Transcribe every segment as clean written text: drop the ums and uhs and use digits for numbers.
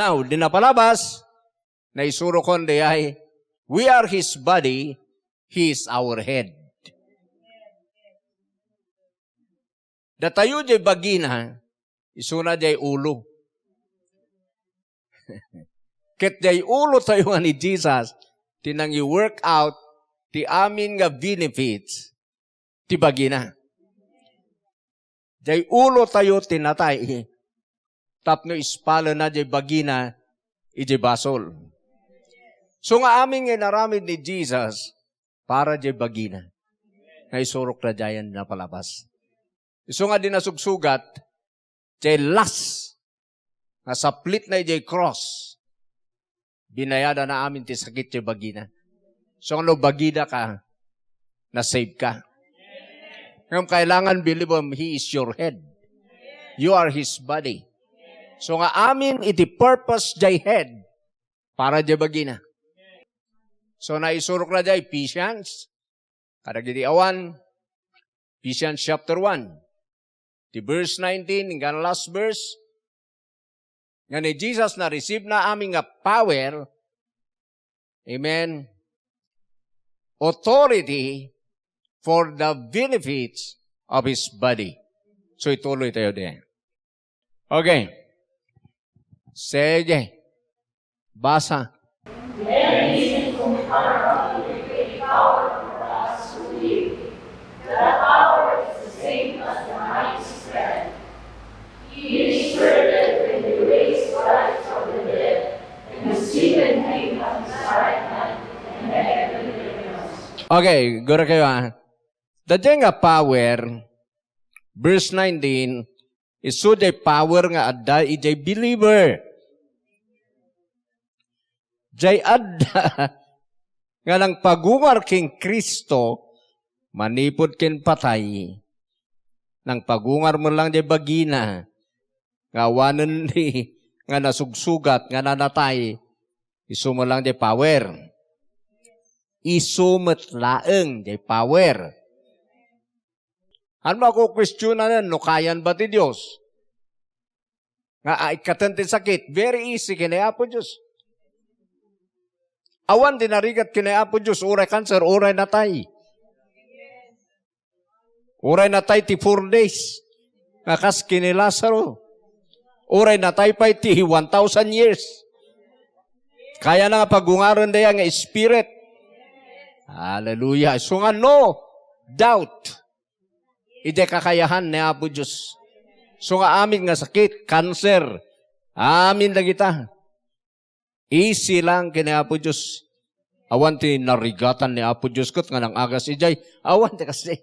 Now, dinapalabas, na isuro kon di ay, we are His body, He is our head. Datayo jay bagina, isuna jay ulo. Ket jay ulo tayo nga ni Jesus, tinang i-work out, ti amin nga benefits, ti bagina. Jay ulo tayo tinatay, tapno ispalo na jay bagina, ijay basol. So nga amin nga naramid ni Jesus, para jay bagina, nga isurok na jayan na palabas. So nga dinasugsugat, jay las, nga saplit na jay cross, binayada na amin ti sakit jay bagina. So ano bagida ka, na-save ka. Ngayon kailangan believe him, He is your head. You are His body. So nga amin iti purpose jay head, para jay bagina. So naisurok na jay Ephesians, kadagiti awan, Ephesians chapter 1, di verse 19, hinggang last verse, nga ni Jesus na receive na aming nga power, amen, authority for the benefits of His body. So ituloy tayo din. Okay. Sige. Basa. Then He compounded with great power for us who believe. That power is the same as the mighty strength. He inserted when He raised Christ from the dead and seated Him at His right hand in the heavenly realms. Okay, gura kayo Dadya nga power, verse 19, iso day power nga adda ijay believer. Jay adda nga lang pagungar king Kristo, manipod kin patay, nang pagungar mo lang jay bagina, nga wanan di, nga nasugsugat, nga nanatay, iso mo lang jay power. Iso matlaeng jay power. Ano ako question na no kayan ba ti Diyos? Nga ay katantin sakit, very easy kinaya po Diyos. Awan dinarigat kinaya po Diyos, uray cancer, uray natay. Uray natay ti 4 days. Ngakas kini Lazaro. Uray natay pa ti 1,000 years. Kaya na nga pagungaran daya nga spirit. Hallelujah. So nga no doubt. Ide kakayahan ni Apo Diyos. So nga amin nga sakit, cancer, amin na kita. Easy lang kini Apo Diyos. Awan ti narigatan ni Apo Diyos kot nga nang agas ijay. Awan ti kasi.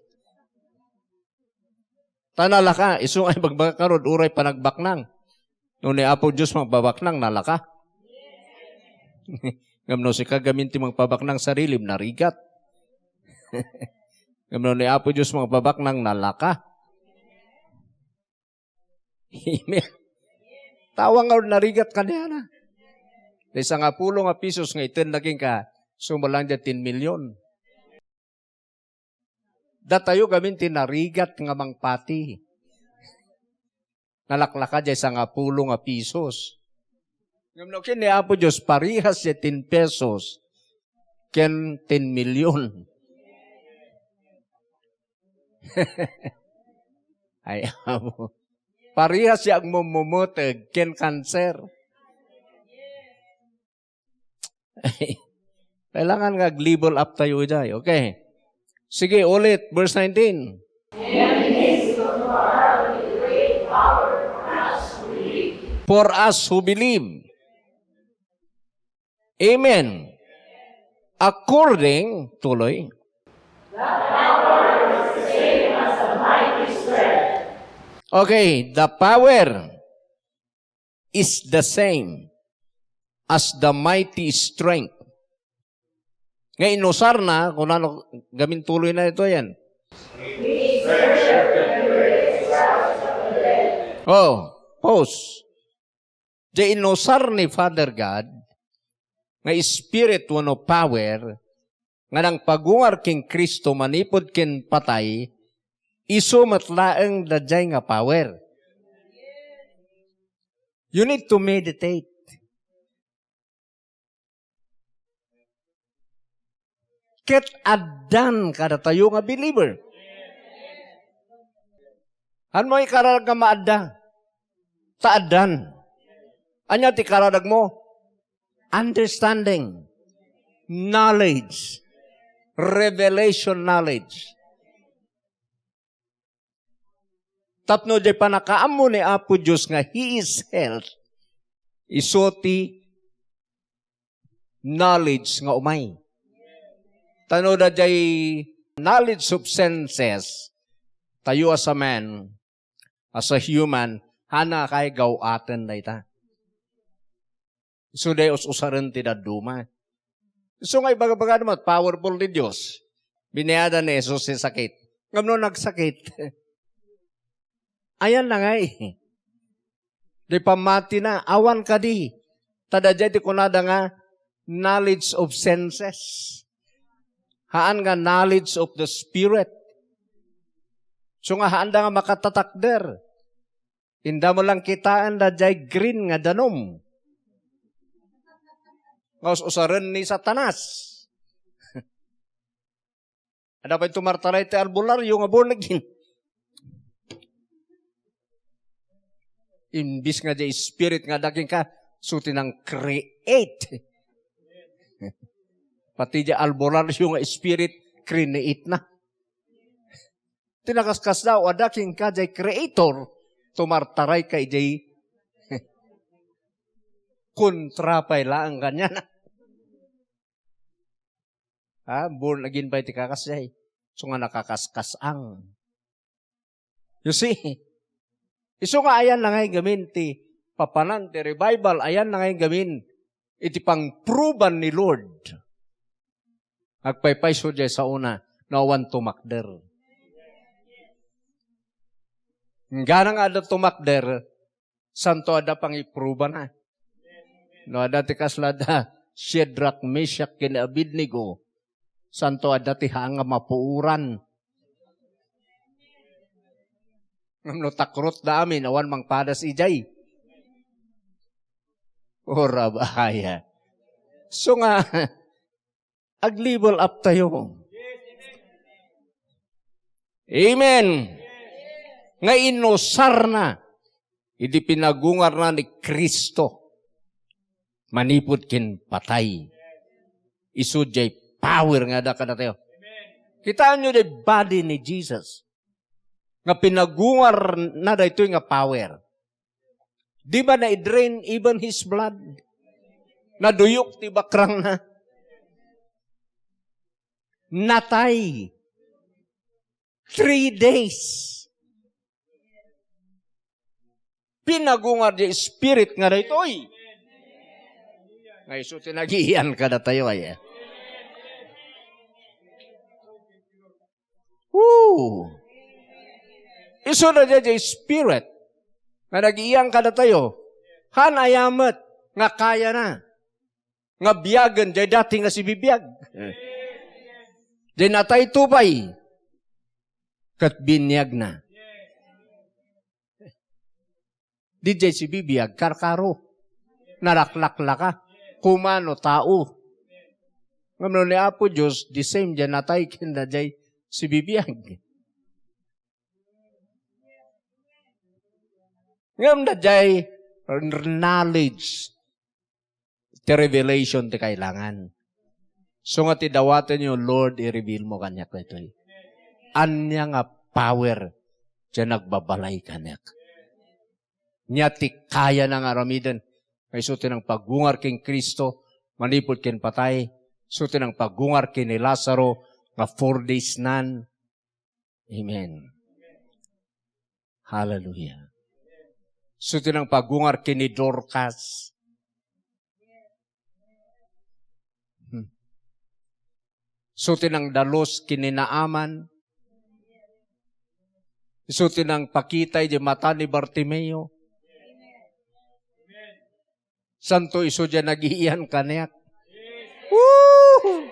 Tanala ka, iso ay magbakakarod, uray panagbaknang. Noon ni Apo Diyos magbabaknang, nalaka. Ngamno si kagamin ti magpabaknang sarili, narigat. Ngamno ni Apo Diyos magpabaknang, nalaka. Amen. Tawang nga narigat ka niya na. Isa nga pulo nga pisos nga itin naging ka, sumalang dyan 10 milyon. Datayo gamin tinarigat nga mangpati. Nalaklaka dyan isa nga pulo nga pisos. Ngamno kin ni Apo Diyos, parihas dyan 10 pesos, ken 10 milyon. Ay, amo. Parihas siya ang mumumutag, ken cancer. Kailangan nga-level up tayo dyan. Okay. Sige, ulit. Verse 19. For us who believe. Amen. According, tuloy. Okay, the power is the same as the mighty strength. Ngayon, inusar na, kung ano, gamin tuloy na ito yan. Oh, pause. The inusar ni Father God, nga spirit wano power, nga nang pagungar king Kristo, manipod kin patay, iso matlaeng dadyay nga power. You need to meditate. Ket adan kada tayo nga believer. Ano mo ikaradag nga maadda? Taadan. Anya ti karadag mo? Understanding. Knowledge. Revelation knowledge. Tapno di panakaamo ni Apo Diyos nga He is health. Isoti knowledge nga umay. Tano da jay knowledge of senses. Tayo as a man, as a human, hana kay gawaten da ita. So day usaran ti daduma. So nga ibaga-baga naman, powerful ni Diyos. Biniyada ni Jesus si sakit. Ngam no nagsakit. Ayan na nga eh. Di pamati na, awan ka di. Tadadya di kunada nga, knowledge of senses. Haan nga knowledge of the Spirit. So nga haan da nga makatatakder. Inda mo lang kitaan da jay green nga danom. Ngaus usaran ni Satanas. Ada pa yung tumartaray ti albularyo nga bornagin. Imbis nga jay spirit nga daging ka, suti ng create. Pati jay albularyo nga spirit, create na. Tinakaskas daw, adaking ka jay creator, tumartaray kay jay kontrapay lang ganyan. Born again ba iti kakasay? So nga nakakaskas ang. You see? Iso nga ayan na ngayon gamin ti papanan, ti revival, ayan na ngayon gamin iti pang-proven ni Lord. Agpaypay so jay sa una, nawan tumakder. Nga nga ada tumakder, santo ada pang i-proven na. No, dati kaslada, Shadrach, Meshach, ken Abednego, santo dati hanga mapuuran. Ngam takrot da amin, awan mang padas ijay. Ora bahaya. So nga, ag-level up tayo. Amen. Nga inosar na, idi pinagungar na ni Kristo. Manipod kin patay. Isu jay power nga da kada tayo. Kitaan nyo jay body ni Jesus. Nga pinagungar na da ito nga power. Di ba na i-drain even His blood? Naduyok ti bakrang na. Natay. 3 days. Pinagungar jay spirit nga da ito'y. Ngay so tinagiyan ka na tayo ay. Woo! Iso na dyan spirit. Nga nag-iyang ka na tayo. Hanayamat. Nga kaya na. Nga biyagan. Dyan dati nga si bibiyag. Dyan natay tubay. Kat binyag na. Di dyan si bibiyag. Karkaro. Naraklak-laka. Kumano tao. Ngam ni Apo Diyos, the same dyan natay kinda dyan si bibiyag. Ngam na dyan knowledge, the revelation ti kailangan. So nga ti dawatan nyo, Lord, i-reveal mo kanyak na ito. Anya nga power dyan nagbabalay kanyak. Nya ti kaya na nga ramidan. Kay suti ng paggungar king Kristo, manipod kin patay, suti ng paggungar kin ni Lazaro, nga 4 days nan. Amen. Hallelujah. Suti ng paggungar kin ni Dorcas. Suti ng dalos kin ni Naaman. Suti ng pakitay di mata ni Bartimeo. Santo iso dyan nag-iiyan kaniyak. Woo!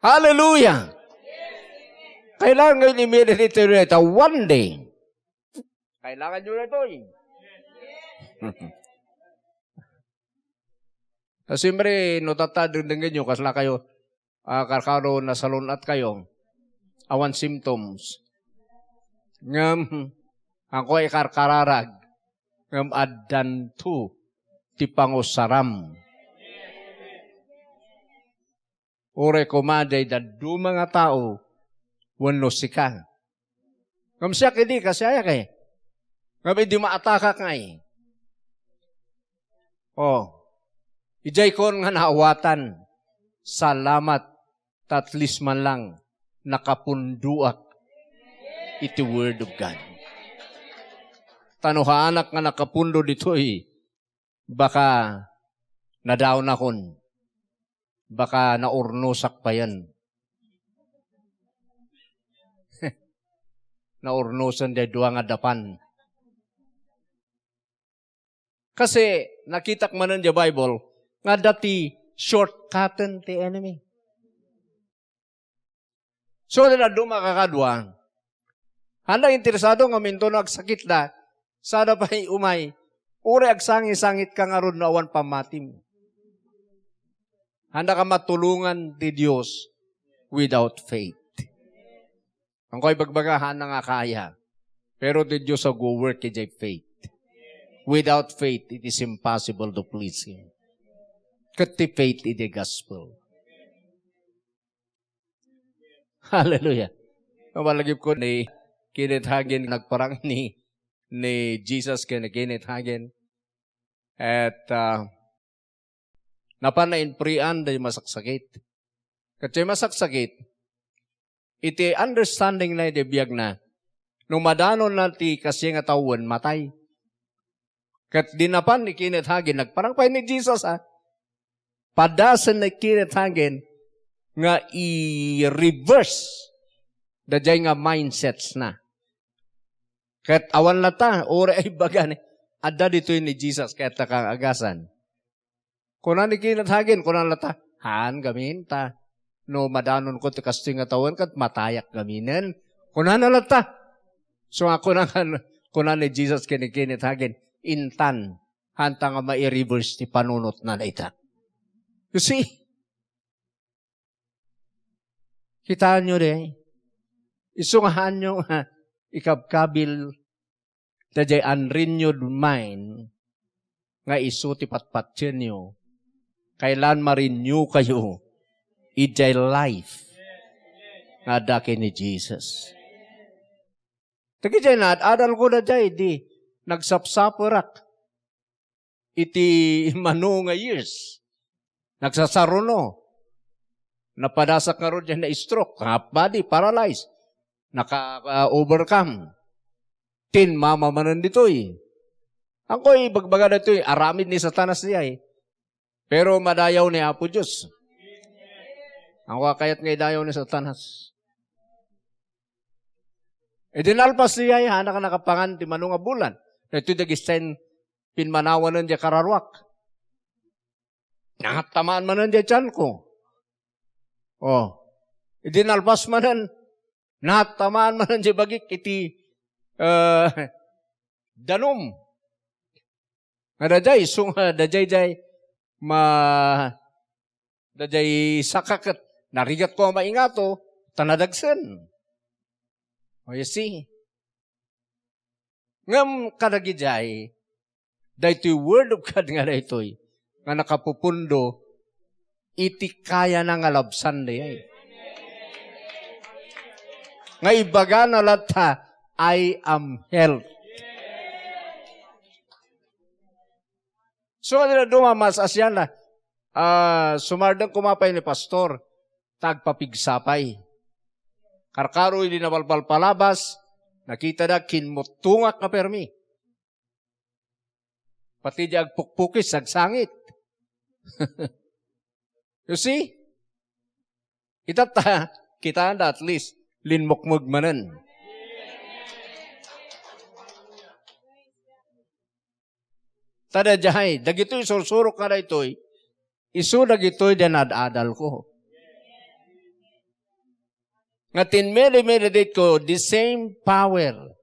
Hallelujah! Kailangan ngayon i-meditate nyo ito one day. Kailangan nyo na ito eh. Siyempre, no tatadagdagan nyo, kasla kayo, karkaro na salunat kayo, awan symptoms. Ngam, ako ay karkararag, ngam addan tu, ti pangusaram. Ure kumaday dadu mga tao, wano sika. Ngam siya kidi, kasaya kay. Ngam hindi maataka kay. Ijay kon nga naawatan, salamat, tatlis man lang, nakapunduak, iti word of God. Tanuhaanak nga nakapundo dito'y, baka nadaw na kon, baka naurnosak pa yan. Naurnosan day duwa nga dapan. Kasi nakitak manan di Bible, nga dati shortcutten ti enemy. So, na dumakakadwa, handa interesado nga minto na agsakit na, sada pa umay, uri agsangi-sangit ka nga ron na awan pamatim. Handa ka matulungan ti Diyos without faith. Ang ko'y bagbagahan na nga kaya, pero ti Diyos ang go-work kay faith. Without faith, it is impossible to please Him. Kati faith in the gospel. Hallelujah. Malagip ko ni Kenneth Hagin, nagparang ni Jesus kay Kenneth Hagin. At napanain prian dahil masaksakit. Kasi masaksakit, iti understanding na iti biyag na, nung madanon na ti kasi nga tawon, matay. Kat dinapan ni Kenneth Hagin, nagparang pa ni Jesus padasan ni Kenneth Hagin nga i-reverse dajay nga mindsets na. Kat awan lata, ora ay bagan, adda dito ni Jesus kaya takang agasan. Kuna ni Kenneth Hagin, kuna lata, haan gamin ta, no madanon ko ti kasting nga tawon kat matayak gaminen. Kuna na lata. So ako na kuna ni Jesus kay ni Kenneth Hagin, intan, hanta nga ma-reverse ti panunot na ita. You see? Kitaan nyo rin, isungahan nyo ikabkabil na jay unrenewed mind nga isu ti patpatsin nyo, kailan ma-renew kayo ijay life nga daki ni Jesus. Taki jay na, adal ko na jay, di, nagsapsaparak iti manu nga years. Nagsasaruno. Napadasak nga ron dyan na stroke. Half body, paralyzed. Naka-overcome. Mamamanan dito eh. Ang ko'y bagbaga na ito eh. Aramid ni Satanas niya eh. Pero madayaw ni Apo Diyos. Ang wakayat ngay dayaw ni Satanas. E dinalpas niya eh. Hana ka nakapangan ti manu nga bulan. Na ito dagisten pinmanawan ng diya kararwak. Nakatamaan man ng diya tiyan ko. Idinalpas manan, natamaan manan di bagik iti danom. Nadajay, dajay dajay sakakat, narigat ko ang maingato, tanadagsan. You see? Ngam kadagijay, dahito yung word of God nga na ito'y, nga nakapupundo, iti kaya na nga labsan na yan. Nga ibaga na lata, I am health. So, dumamas asyan na, sumardang kumapay ni pastor, tagpapigsapay. Karkaro hindi nabalbal palabas, nakita na kinmutungak na permi. Pati di agpukpukis, agsangit. You see? Kita anda at least, linmukmug manan. Tada jahay, dagito'y sursurok ka na ito'y, isu dagito'y danadadal ko. Nga tinmedi-medidate ko, the same power,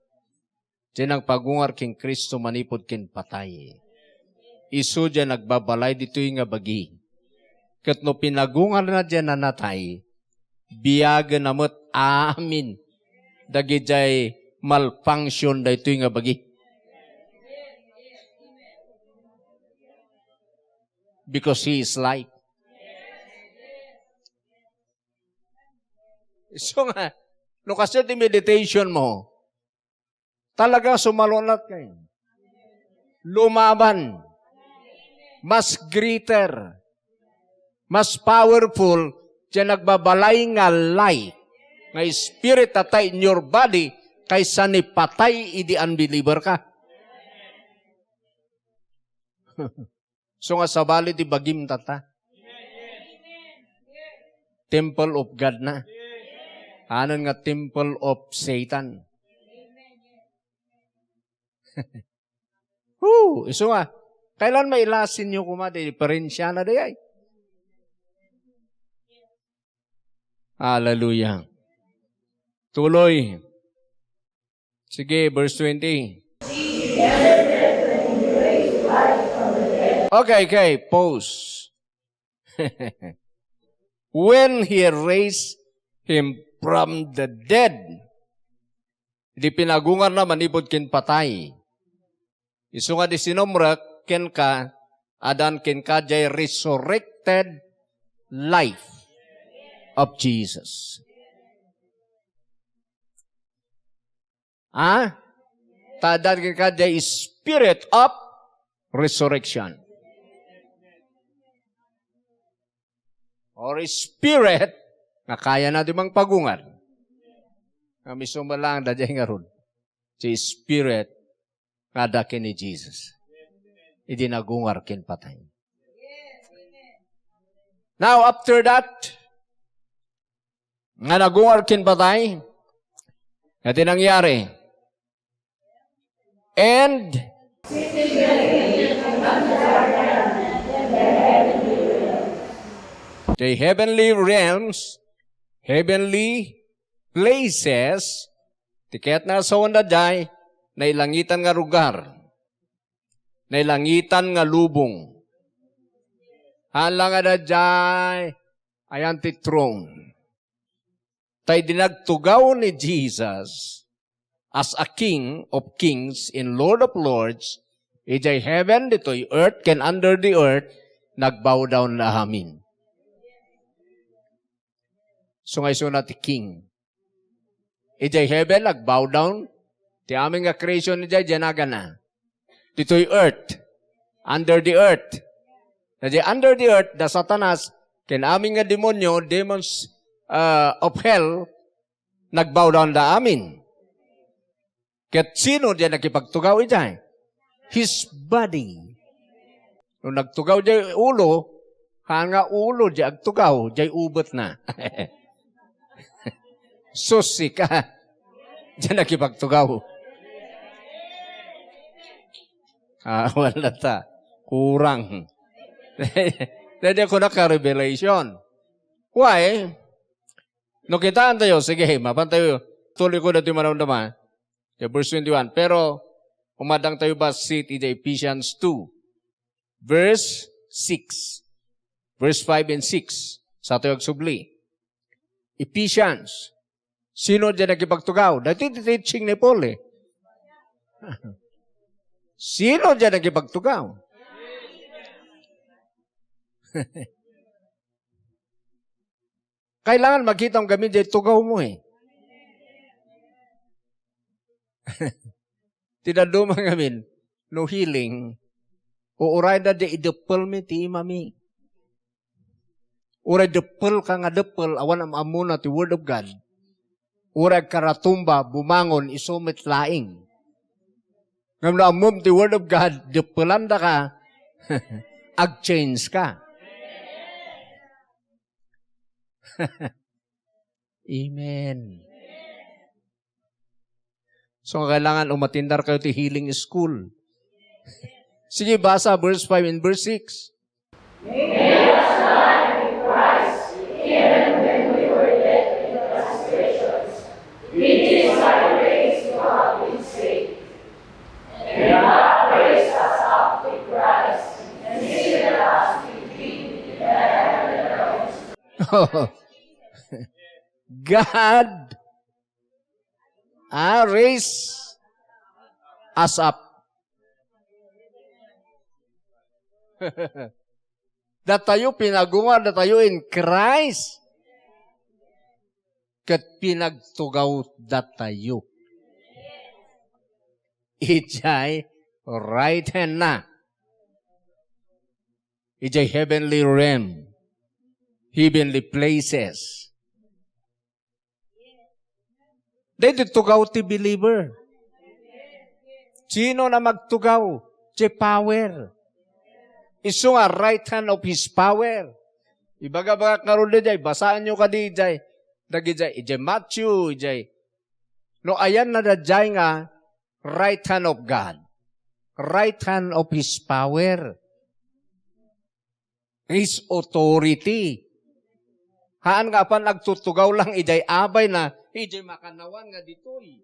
dinang pagungar king Kristo manipod kin patay. Isu dyan nagbabalay dito'y nga bagi. Kat no pinagungan na dyan na natay, biyaga namot amin. Dagi jay malfunction da ito nga bagi. Because He is life. So nga, no kasi di meditation mo, talaga sumalunat kayo. Lumaban. Mas greater. Mas powerful dyan nagbabalay nga light. Nga spirit atay in your body kaysa ni patay idi unbeliever ka. So nga sabali di bagim tata. Temple of God na. Anon nga temple of Satan. So nga, kailan mailasin nyo kumada, diferensya na day ay. Hallelujah. Tuloy. Sige, verse 20. Okay, pause. When He raised Him from the dead, di pinagungan na manipod kin patay. Isu nga di sinomrak ken ka, adan ken ka jay resurrected life of Jesus. Tadan ken ka jay spirit of resurrection. Or spirit nga kaya na di mang pagungan. Kami sumalang da jay nga ron. Si spirit nga dakin ni Jesus. Idi nagungar kin patay. Now, after that, nga nagungar kin patay, ito nangyari. And, the heavenly realms, heavenly places, tiket na sa wanda jay, nailangitan nga lugar, nailangitan nga lubong. Hala nga da jay, ayan ti throne. Tay dinagtugaw ni Jesus as a King of kings and Lord of lords, ijay heaven, dito'y earth, can under the earth, nagbow down na amin. So ngay so na ti King. Ijay heaven, nagbow down, ti aming nga creation ni jay, janaga na. Dito'y earth, under the earth. Jadi under the earth, the Satanas, ken aming nga demonyo, demons of hell, nagbow down na amin. Ket sino diyan nakipagtugaw ijay? His body. Nung nagtugaw jay ulo, hanga ulo jay agtugaw, jay ubot na. Susi ka. Diyan nakipagtugaw. Wala ta. Kurang. Dede ko naka-revelation. Why? No kitaan tayo, sige, mapan tayo, tuloy ko na ito maramdaman. Verse 21. Pero, umadang tayo ba sit in Ephesians 2. Verse 6. Verse 5 and 6. Sa tayo agsubli. Ephesians. Sino dyan nagipagtugaw? Dati teaching ni Paul eh. Sino dyan nagipagtugaw? Kailangan makita ang gamit dyan, tugaw mo eh. Tinadumang amin, no healing, uuray na di idepel mi ti imami. Uray depel ka nga depel, awan am amuna ti word of God. Uray karatumba, bumangon, isumit laing. Ngam na amum ti word of God, depelanda ka, ag-change ka. Amen. So, kailangan umatindar kayo ti healing school. Sige, basa verse 5 and verse 6. Made us alive in Christ, even when we were dead in transgressions. We desire grace to have been saved. And God raised us up with Christ, and seated us with Him in the heavenly God raise us up. Datayo pinagunga, datayo in Christ. Kat pinagtugaw datayo. Ijay right hand na. Ijay heavenly realm. Heavenly places. Dahil tugaw ti believer. Sino na magtugaw? Ijay power. Isu nga right hand of His power. Ibaga-baga karon dijay, basaan nyo ka dijay. Dagijay, ijay Matthew, ijay. No, ayan na dijay nga, right hand of God. Right hand of His power. His authority. Haan nga pa nagtutugaw lang, ijay abay na, ijay makanawan nga ditoy.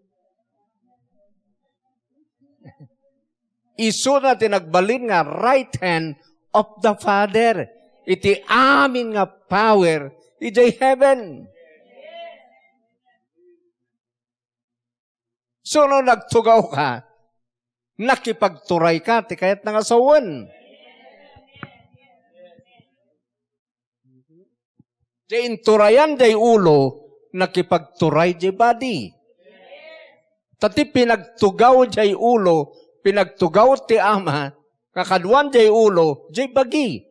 Isu na tinagbalin nga, right hand of the Father. Iti amin nga power, ijay heaven. So, no nagtugaw ka, nakipagturay ka, ti kayat nga sawan. Di inturayan day ulo, nakipagturay day body. Tati pinagtugaw day ulo, pinagtugaw ti ama, kakadwan day ulo, day bagi.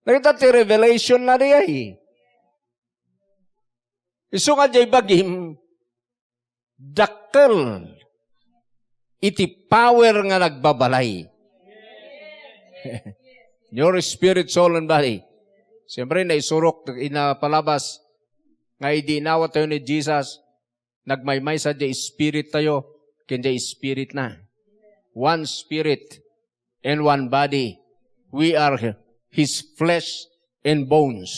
Nakita ti revelation na riyay. Isu nga day bagim, dakkel iti power nga nagbabalay. Your spirit, soul, and body. Siyempre, naisurok, inapalabas, nga idinawa tayo ni Jesus, nagmaymay sa di spirit tayo, kanya spirit na. One spirit and one body. We are His flesh and bones.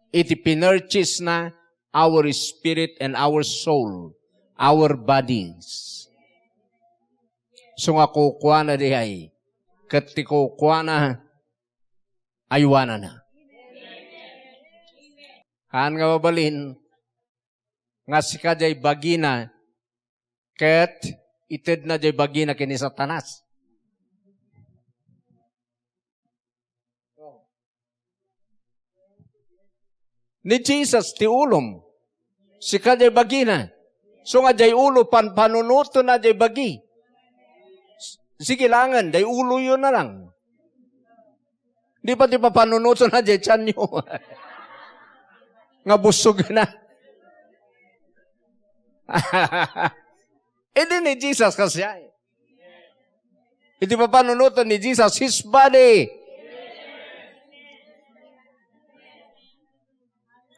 Iti pinurchase na our spirit and our soul, our bodies. So nga kukuha na dihay, kati kukuha na, aywana na. Haan nga mabalin, nga sika jay bagina, ket ited na jay bagina kini Satanas. Ni Jesus ti ulom, sika jay bagina. So nga jay ulo, panunuto na jay bagi. Sige langan, jay ulo yun na lang. Di pa panunuto na jay tiyan nyo. Nga busog na. Hindi ni Jesus kasi ay. Hindi pa panunuto ni Jesus, His body.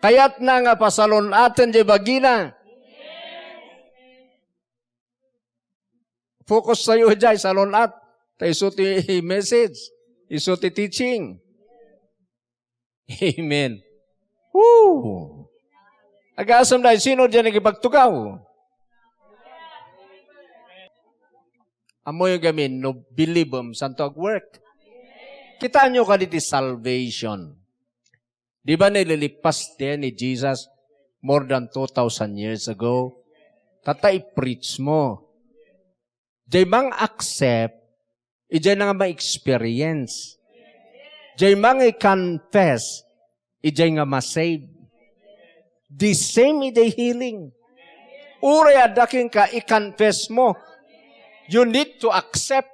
Kaya't na nga pasalon atin jay bagina. Focus sa'yo jay, salon at. Tayo isuti message. Isuti teaching. Amen. Woo!Ag-aasam dahil, sino dyan nagipagtugaw? Amo yung gamin, no believe santo ag-work. Kita nyo ka dito salvation. Di ba nililipas din ni Jesus more than 2,000 years ago? Tatay preach mo. Jay mang accept, ijay na nga ma-experience. Jay mang i-confess, ijay nga ma-save. The same ijay healing. Uray adaking ka, i-confess mo. You need to accept.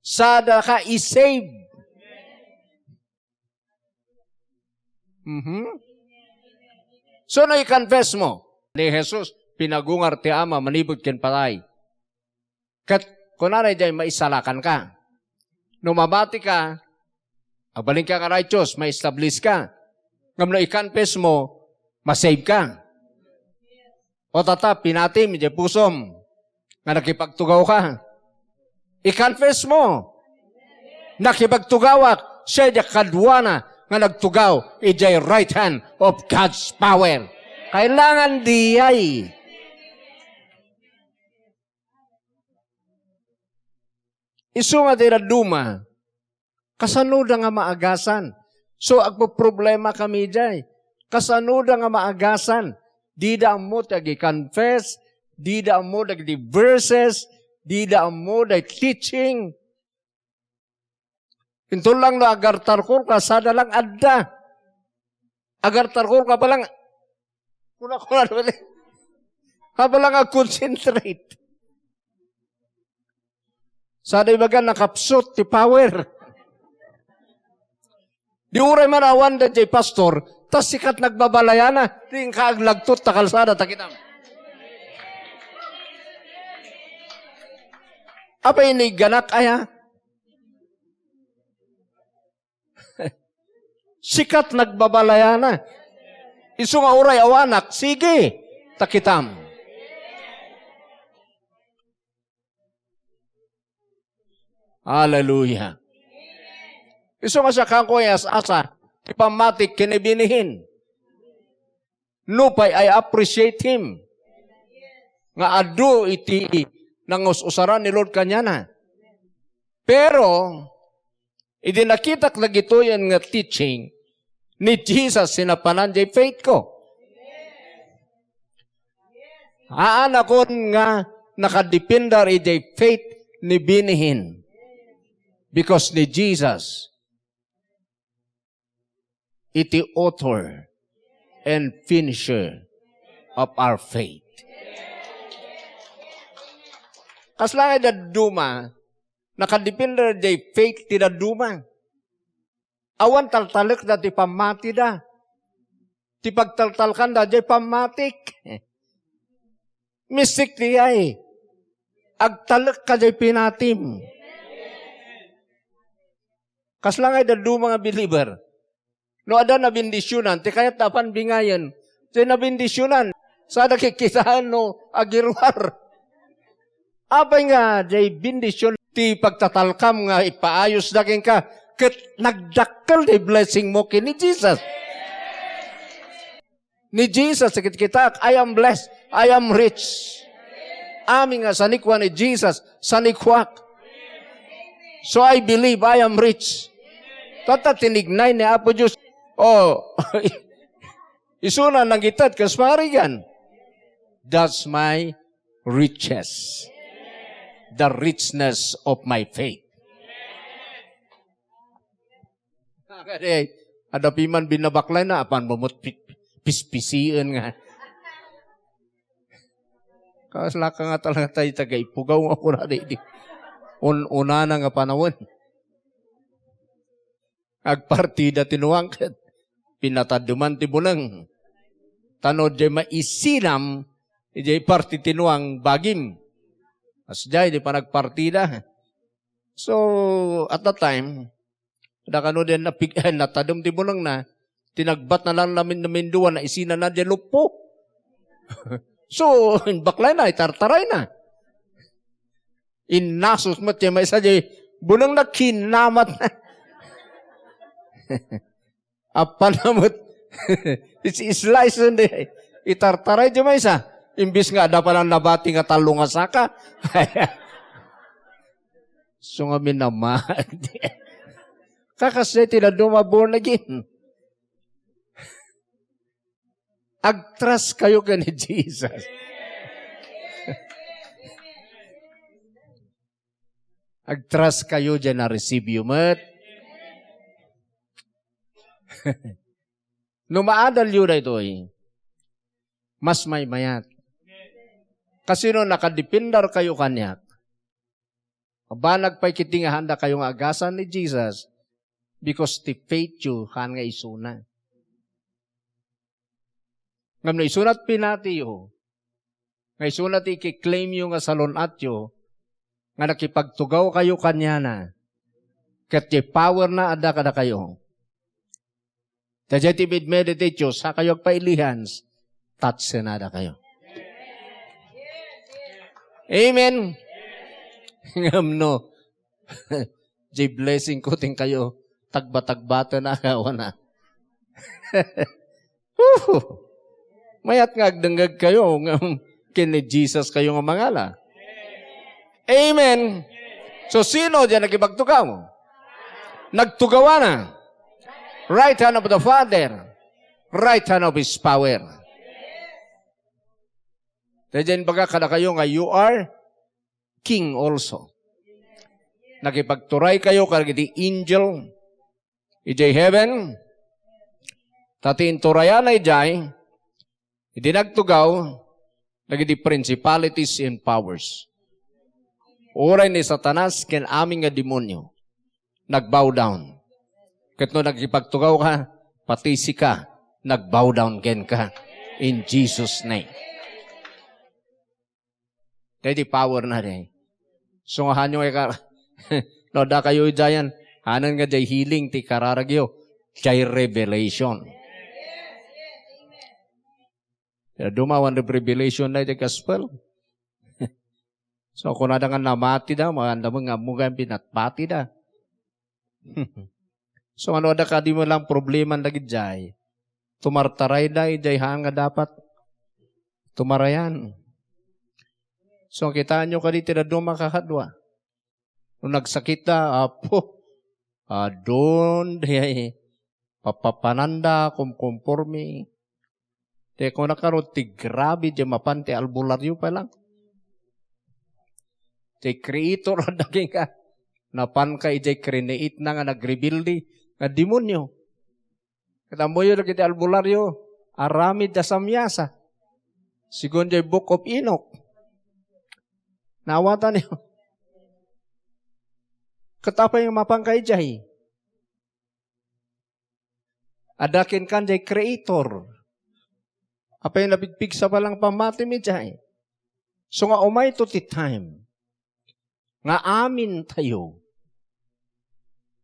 Sada ka, i-save. So, na i-confess mo. Ni Jesus, pinagungar ti ama, manibod ken patay. Kat, kunanay dyan, maisalakan ka. Numabati ka, agbaling ka ka righteous, ma-establish ka. Ngam na i-confess mo, ma-save ka. O tata, pinatim, dyan pusom, nga nakipagtugaw ka. I-confess mo. Nakipagtugawak, siya dyan kadwana, nga nagtugaw, ijay right hand of God's power. Kailangan diyay. Isu nga tira duma, Kasanuda nga maagasan. So, agpo-problema kami dyan. Kasanuda nga maagasan. Di da mo tagi-confess, di da mo tagi verses, di da mo tagi teaching. Ito lang na agar-tarkor ka, sada lang adda. Agar-tarkor ka palang, kuna-kuna naman eh. Kapalang concentrate. Sada ibaga nakapsot ti power. Di uray manawan da jay pastor, tas sikat nagbabalayana, ring kaaglagtot ta kalsada, takitam. Apa ini ganak aya? Sikat nagbabalayana. Isu nga uray awanak, sige, takitam. Hallelujah. Isu nga siya kako asa, ipamatik kinibinihin. Nupay, I appreciate him. Nga adu iti nangususaran ni Lord kanyana. Pero, idi nakitak lagi to yan nga teaching ni Jesus sinapanan jay faith ko. Haan ako nga nakadependar ijay faith ni binihin. Because ni Jesus, iti author and finisher of our faith. Kaslangay da duma, nakadepender day faith ti da duma. Awan taltalik da ti pamati da. Ti pagtaltalkan da day pamatik. Mistik ti ay. Agtalik ka day pinatim. Kaslangay da duma nga believer. No ada na bindisyonan, ti kayat tapan bingayan. Ti na bindisyonan, sa nakikitaan no agirwar. Apay nga, jay bindisyon, ti pagtatalkam nga ipaayos daking ka, kat nagdakkel di blessing mo kini Jesus. Ni Jesus, sakit kita, I am blessed, I am rich. Amin nga, sanikwa ni Jesus, sanikwak. So I believe I am rich. Tata tinignay ni Apo Diyos, isuna nang itat kasmarigan. That's my riches. The richness of my faith. Kaya, ada piman binabaklay na, apan mamut pispisiin nga. Kaslaka nga talaga tayo tagaipugaw ako na di. Una na nga panahon. Agpartida tinuangkat. Pinataduman ti bunang. Tanod jay maisinam, jay parti tinuang bagim. As jay, di pa nagpartida. So, at that time, nakano din natadum ti bunang na, tinagbat na lang namin duwa na isina na jay lupo. So, baklay na, itartaray na. Inasos mo jay maisa jay, bunang na kinamat na. Apa namut slice hindi itartaray di may isa imbis nga ada pa lang nabati nga talo nga saka so nga minamad kakasya tinaduma born again agtrust kayo ka ni Jesus agtrust kayo dyan na receive you mat. Numaadal yun na ito mas may mayat. Kasi no nakadependar kayo kanyak, banag pa'y kitingahanda kayong agasan ni Jesus because ti faith you kan nga isuna. Ngam na isunat pinati yo, nga isunat ikiklaim yo nga salonat yo, nga nakipagtugaw kayo kanya na, kat di power na ada kada kayo. Tajati bid meditate yo, sa kayo pailihans, touch senada kayo. Amen. Ngam no. Jay blessing ko ting kayo, tagba-tagbata na kawa na. Mayat nga agdanggag kayo, ngam kini Jesus kayo nga mangala. Amen. So sino dyan nagibagtugaw mo? Nagtugawa na. Right hand of the Father. Right hand of His power. Diyan baga kada kayo nga you are king also. Nakipagturay kayo kagiti angel. Ijay heaven. Tatiin turayan na ijay. Hindi nagtugaw. Nagiti principalities and powers. Oray ni Satanas ken aming nga demonyo. Nagbow down. Ket no nagipagtugaw ka, patisi ka, nagbow down ken ka. In Jesus' name. Dahil power na rin. So nga hanyo ka, no da kayo ijayan, hanan nga jay healing ti kararagyo, jay revelation. Dumawan the revelation na iti gospel. So kung nada nga namati da, maganda mo nga mugan pinatpati da. So ano da ka di mo lang problema lagi jay. Tumartaray da, jay hanga dapat. Tumarayan. So kita nyo ka dito na doon makakadwa. Nung nagsakit na, doon, papapananda, kumkonforme. Te kung nakaroon, ti grabe, di mapante, albularyo pa lang. Ti creator, naging ka. Napan ka, ijay create na nga, nag-rebuildi, nga demonyo. Katambo yun, naging albularyo, aramid na samyasa. Sigun jay Book of Enoch. Nawatan niyo. Katapay yung mapangkay jay. Adakin kan jay creator. Apa yung napigpig sa palang pamati mi jay. So nga umay to ti time. Nga amin tayo.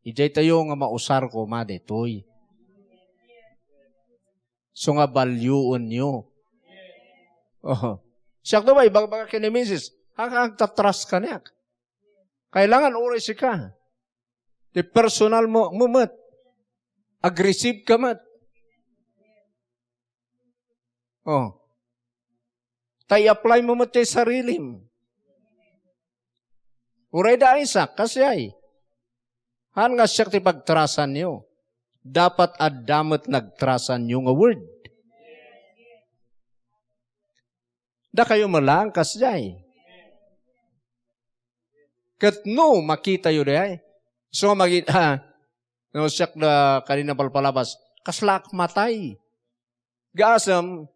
Ijay tayo nga mausar ko madetoy. So nga balyuon nyo. Oh. Siyak to ba, ibang kinemisis. Hanggang tatras ka niya. Kailangan oras ka. Di personal mo mat. Aggressive ka mat. Oh. Tay apply mo mat sa sarili mo. Uray da isa, kasi ay. Han nga siya ti pagtrasan niyo. Dapat adamat nagtrasan niyo nga word. Da kayo malang kasjay. Kat no, makita yun ay. So, no, siyak na kanina palpalabas, kaslak matay. Gasam,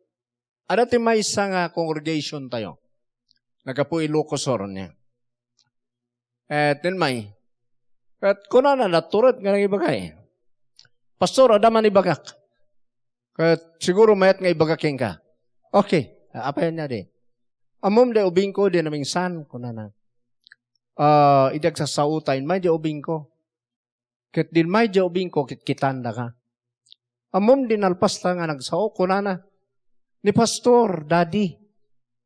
ada ti may isang congregation tayo. Nagapu Ilocosor niya. Then may, at kuna na naturat nga nang ibagay. Pastor, adaman ibagak. Kat siguro mayat nga ibagaking ka. Okay. Apa yan niya di? Amom de ubing ko, di naming san, kuna na. Idag sa sautain, may di ubing ko. Kit din may di ubing ko, kitanda ka. Amom din alpas lang nga nagsao, kuna na. Ni pastor, daddy,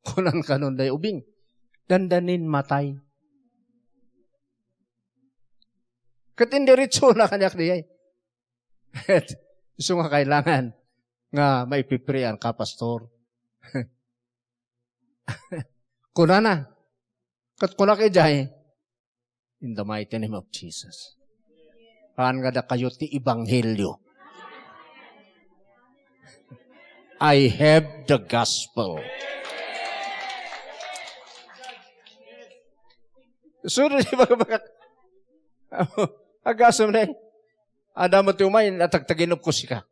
kunan ka nun day ubing. Dandanin matay. Kit indiritso na kanyak di ay. Gusto nga kailangan nga may piprian ka, pastor. Kuna na. Kat kuna kay jay. In the mighty name of Jesus. Paan nga da kayo ti Ebanghelyo. I have the gospel. So, di ba agasam na eh. Adam at umay, natagtaginop ko sika.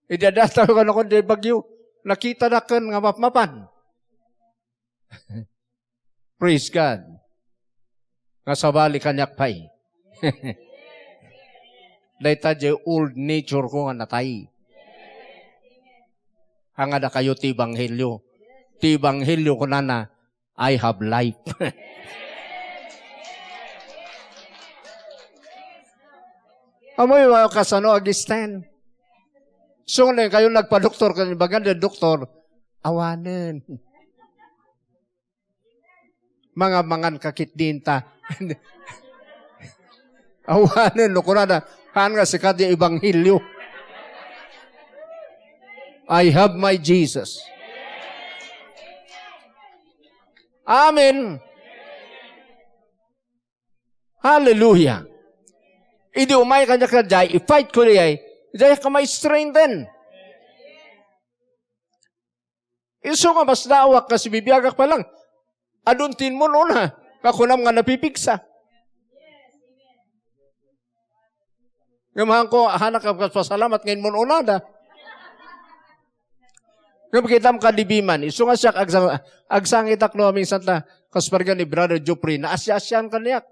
Idadataw ka na kung di bagyo. Nakita na kan nga mapmapan. Praise God. Nga sabali kanyak pay. Dahita di old nature ko nga natay. Hanga na kayo ti Ebanghelyo. Ti Ebanghelyo ko na I have life. Amoy mga kasano agistan. So, kayo nagpa-doktor, bagan na doktor, awanan. Mga mangan kakit din ta. Awanan, lukurada, haan nga sikat yung Ebanghelyo. I have my Jesus. Amen. Hallelujah. Idi umay kanya ka jay, i-fight ko niya, jay ka may strengthen. Iso nga mas daawak kasi bibiyagak pa lang. Aduntin mo noon ha, kakunam nga napipiksa. Ngamahan ko, hanak ka pasalamat ngayon mo noon na. Ngam kita mo kadibiman, iso nga siya agsangitak no aming santa, kasparga ni Brother Jupri, na asya-asyan kaniyak.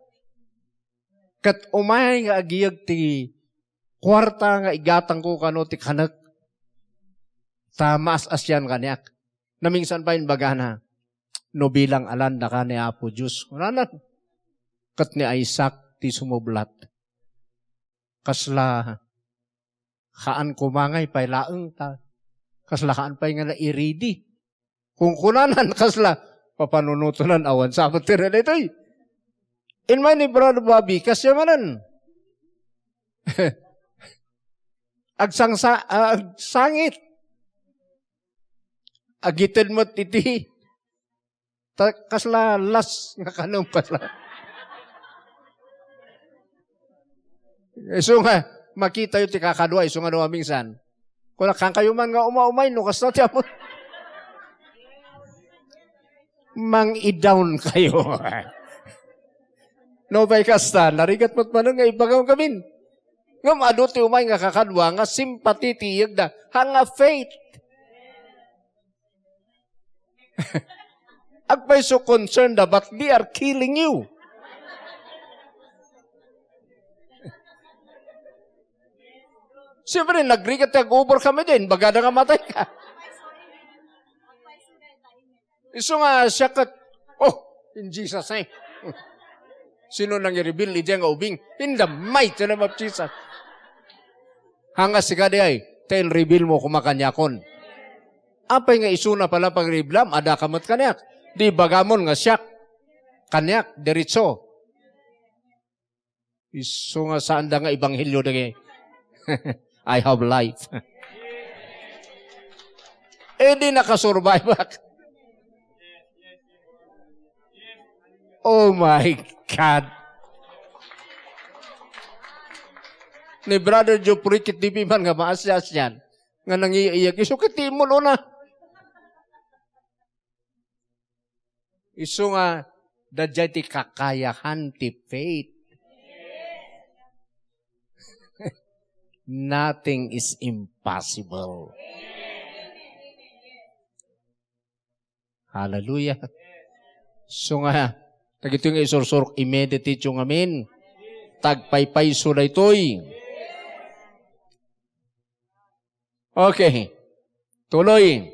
Kat umay nga agiyag ti kwarta nga igatang ko kano ti kanak. Tamas asyan kanyak. Namingsan pa yung bagana. No bilang alanda ka ni Apo Diyos. Kunanan. Kat ni Isaac ti sumublat. Kasla kaan kumangay pa'y laeng ta. Kasla kaan pa'y nga na iridi. Kung kunanan kasla papanunutunan awan sa matira na ito'y. In my ni Brother Bobby, kasya manan. Agsangit. Agitin mo titi. Kasla las nga kanong kasla. So nga, makita yung tikakadwa, so nga nawa minsan. Kung nakang kayo man nga umaumay, no, kasla tiya mo. Mang-i-down kayo. No, bay kasta, narigat mo't manang nga ibagaw kamin. Nga maduti umay nga kakadwa, nga simpati tiyag da, hanga faith. Agpay so concerned da, but they are killing you. Siyempre, nagrigat tag-over kami din, bagada nga matay ka. Iso nga, siyakat, in Jesus' name. Sino nang i-reveal, ija nga ubing, in the mighty name of Jesus. Hanga si kadi ay, tayo reveal mo kumakanyakon. Apay nga isuna pala pag-reblam, ada kamot kanyak. Di bagamon nga siyak, kanyak, diritso. Iso nga saan da nga ibanghilyo da nga, I have life. Di nakasurvive back. Oh my God. Ni Brother Jupri, kitipi man nga maasyas yan. Nga nangiiyak. Iso kiti mo na. Iso nga, dadya ti kakayahan ti faith. Nothing is impossible. Hallelujah. So nga, tagito yung isursurok, i-meditate yung amin. Tagpaypay sula ito'y. Okay. Tuloy.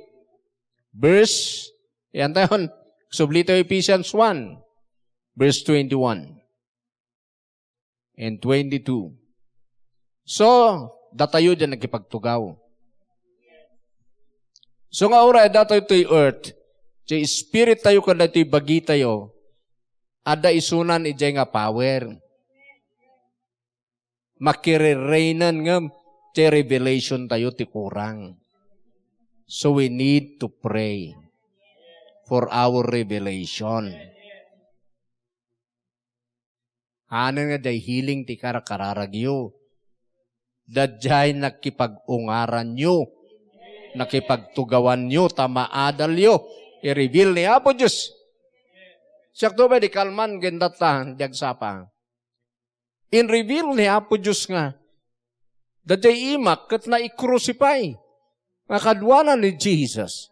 Verse, yan tayo, sublito Ephesians 1, verse 21 and 22. So, datayo dyan nagkipagtugaw. So nga ora, datayo ito'y earth, di spirit tayo kada ito'y bagi tayo, ada isunan ijay nga power. Makire-rainan nga, di revelation tayo ti kurang. So we need to pray for our revelation. Hanan nga day healing ti karakararagyo. Dadyay nakipag-ungaran nyo. Nakipagtugawan nyo, tamaadal nyo. I-reveal ni Apo Diyos. Siyak to ba di kalman gendata diagsapa. In-reveal ni Apo Diyos nga. Dadyay imak kat na i-crucify. Nakadwanan ni Jesus.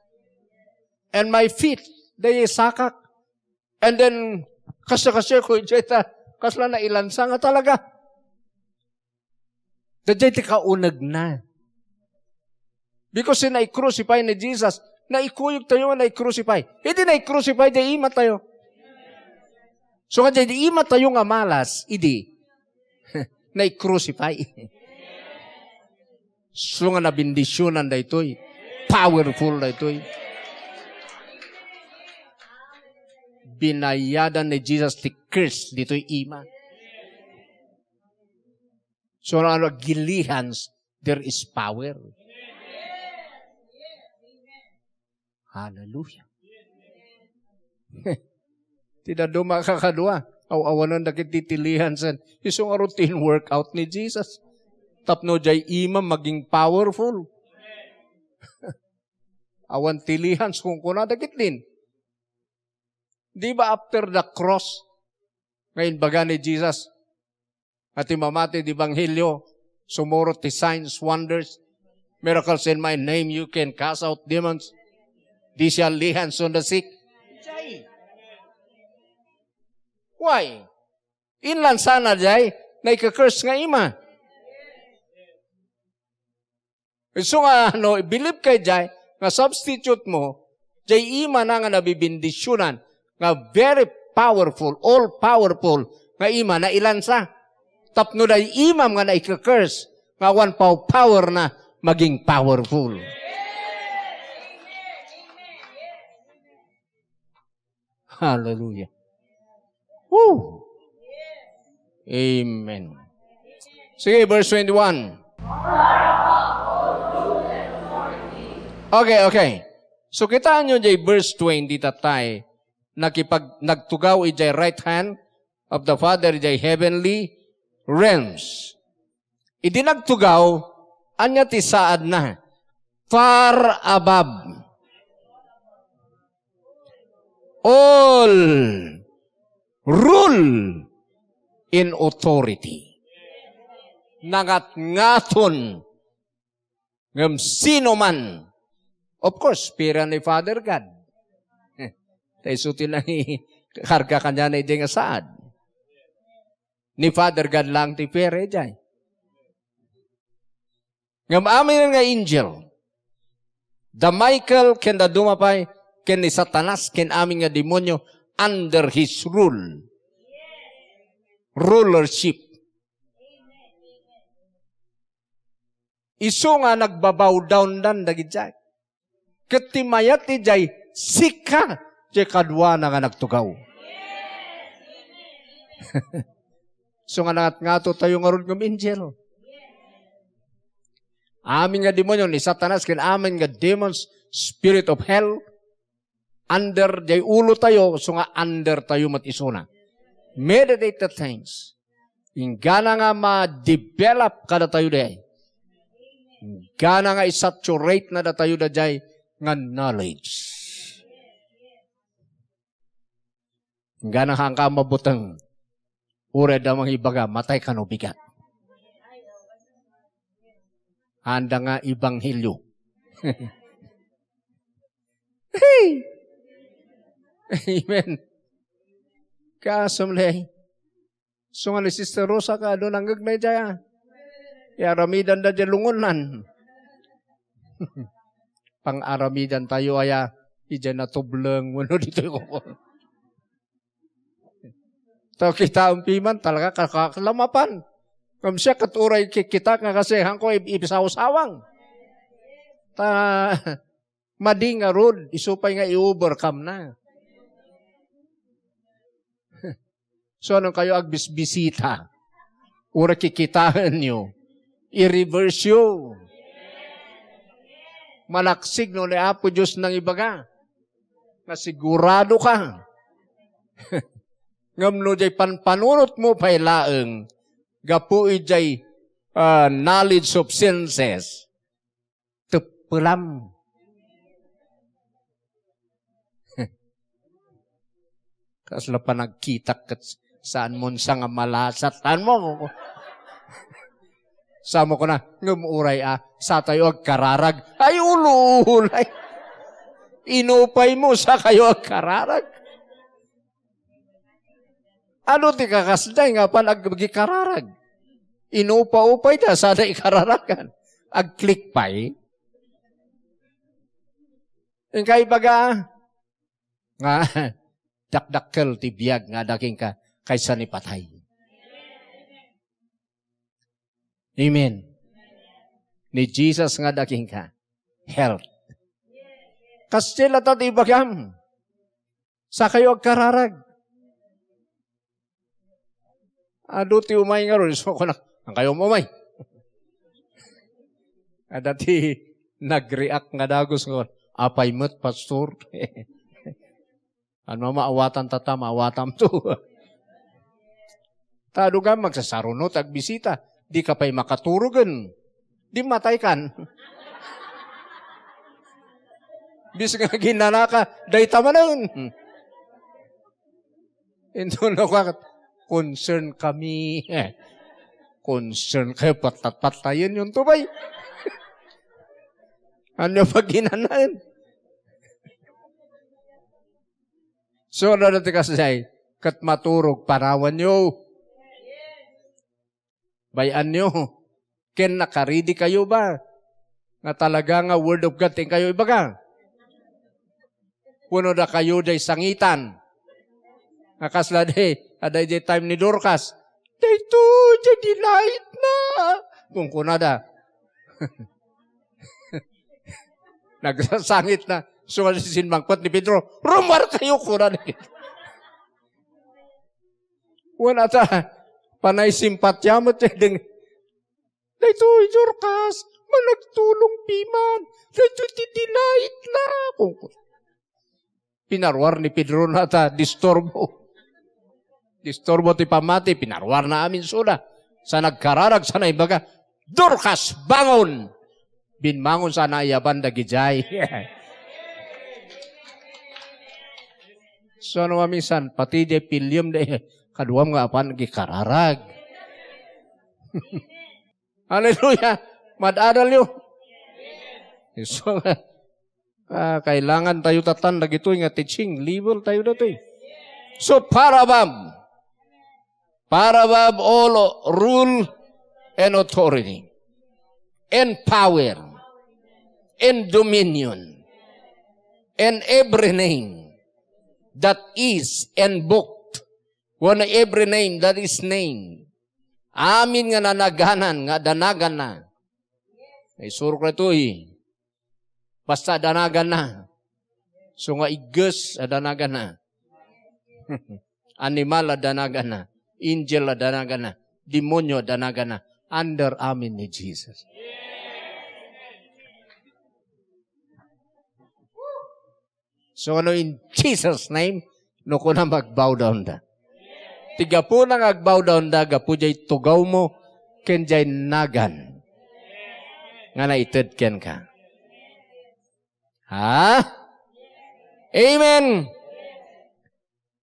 And my feet, dayi sakak. And then, kasya-kasya ko, kasla na ilansa nga talaga. Dadyay ti kaunag na. Because na-i-crucify ni Jesus, na-ikuyog tayo nga na-i-crucify. Hindi na-i-crucify, di imat tayo. So kaya di imat tayo nga malas, hindi. Na-i-crucify. So nga nabindisyonan da ito'y. Powerful da ito'y. Binayadan ni Jesus ti curse dito'y ima. So na gilihans, there is power. Hallelujah. Tida duma kakadua. Awanan na kititilihan sa isong routine workout ni Jesus. Tapno jay imam maging powerful. Awan tilihan kung kuna dagit din. Di ba after the cross, ngayon baga ni Jesus, at imamati di Banghilyo, sumuro ti signs, wonders, miracles in my name, you can cast out demons. Di shall lay hands on the sick. Why? Inlan sana jay, na ika-curse nga ima. So nga, believe kay jay, nga substitute mo, jay ima na nga nabibindisyonan, nga very powerful, all-powerful, nga ima na ilansa. Tapno na imam nga na ika-curse, nga one power na maging powerful. Hallelujah. Woo! Amen. Sige, verse 21. Okay. So, kitaan nyo jay verse 20 tatay, nagtugaw ijay right hand of the Father ijay heavenly realms. Idi nagtugaw, anya ti saad na, far above all rule in authority. Nangat-ngaton ngam sino man. Of course, pira ni Father God. Tayo suti lang karga kanya na iti nga saad. Ni Father God lang ti pira ijay. Ngam amin nga angel, the Michael ken da dumapay, ken ni Satanas, ken amin nga demonyo, under his rule. Rulership. Iso nga nagbabaw down dan dagijay. Ketimayat ti jay sika jay kadwa na nga nagtugaw. So nga nangat-ngato tayo nga ron ng angel. Amin nga demonyo ni Satanas, ken amin nga demons, spirit of hell, under, jay ulo tayo, so nga under tayo matisuna. Meditate the things. Ingana nga ma-develop kada tayo day. Ingana nga i-saturate na da tayo da jay nga knowledge. Ingana nga ang kamabutang ured ang mga ibaga, matay ka no bigat. Handa nga ibanghilyo. Hey! Amen. Kasamlay. So nga ni Sister Rosa ka, doon ang gagnay dyan. Aramidan da dyan lungunan. Pang-aramidan tayo aya, idyan na tubleng, wano dito yung so kita ang piman, talaga kakalamapan. Kung siya katuray kita nga kasi hangko ibisawsawang. Madi nga road, isupay nga i-overcome na. So anong kayo agbisbisita? Ura kikitahan nyo. I-reverse you. Malaksig no ni Apo Diyos ng ibaga. Nasigurado ka. Ngam no jay panpanunot mo pa'y laeng. Gapu ijay knowledge of senses. Tepelam. Kasla pa nagkita saan mo sa nga malasat. Saan mo? Samo ko na, ngumuray sa tayo agkararag. Ay, ululay. Inupay mo sa kayo agkararag. Ano ti kakasday nga pa nagkararag? Inupa-upay na sana ikararagan. Ag-click pa'y. Yung kay baga, nga, dakdakkel ti biyag nga daking ka kaysa ni patay. Amen. Ni Jesus nga daking ka. Health. Kastila ta ti bagam. Sa kayo agkararag. Ado ti umay nga ron. So ko na, ang kayo umay. Dati nag-react nga dagos nga. Apay mo't, pastor. Ano maawatan tata, maawatam to. Tado ka, magsasarunot, agbisita. Di ka pa'y makaturugan. Di matay kan. Bis nga ginana ka, day tama nun. Ito na ka, concern kami. Concern kayo, patat-patayin yung tubay. Ano pag ginanain? So, ano natin kasi, kat maturog, parawan nyo. Bayan nyo. Ken nakaridi kayo ba? Nga talaga nga word of God, ting kayo iba ka. Puno na kayo day sangitan. Nakasla day, aday day time ni Dorcas. Dito, jadi light na. Kung kunada. Nagsasangit na. So, sinmangkot ni Pedro, rumar kayo kunada. Wala ta, panay simpatya mo. Dito, Dorcas, managtulong piman. Dito, jadi light na. Pinarwar ni Pedro na ta, disturbo. Disturbo ti pamati, pinarwar na amin suna. Sa nagkararag, sana ibaga, Dorcas, bangon! Binmangon sana ayaban da gijay. So ano minsan, pati de pilyum de, kaduam nga apan gikararag. Hallelujah! Madadal nyo. So, kailangan tayo tatan lagi ito nga teaching level tayo dito. So, para above all rule and authority, and power, and dominion, and every name that is invoked, one every name that is named, amin nga nanaganan, nga danagan na. Ay surok na ito basta danagan na. So nga igus, danagan na. Animal, danagan na. Angel, danagan na. Demonyo, danagan na. Under amin ni Jesus. So ano in Jesus' name, no ko na mag-bow down da. Tiga po na mag-bow down da, gapo jay tugaw mo, ken jay nagan. Nga na itadken ka. Ha? Amen.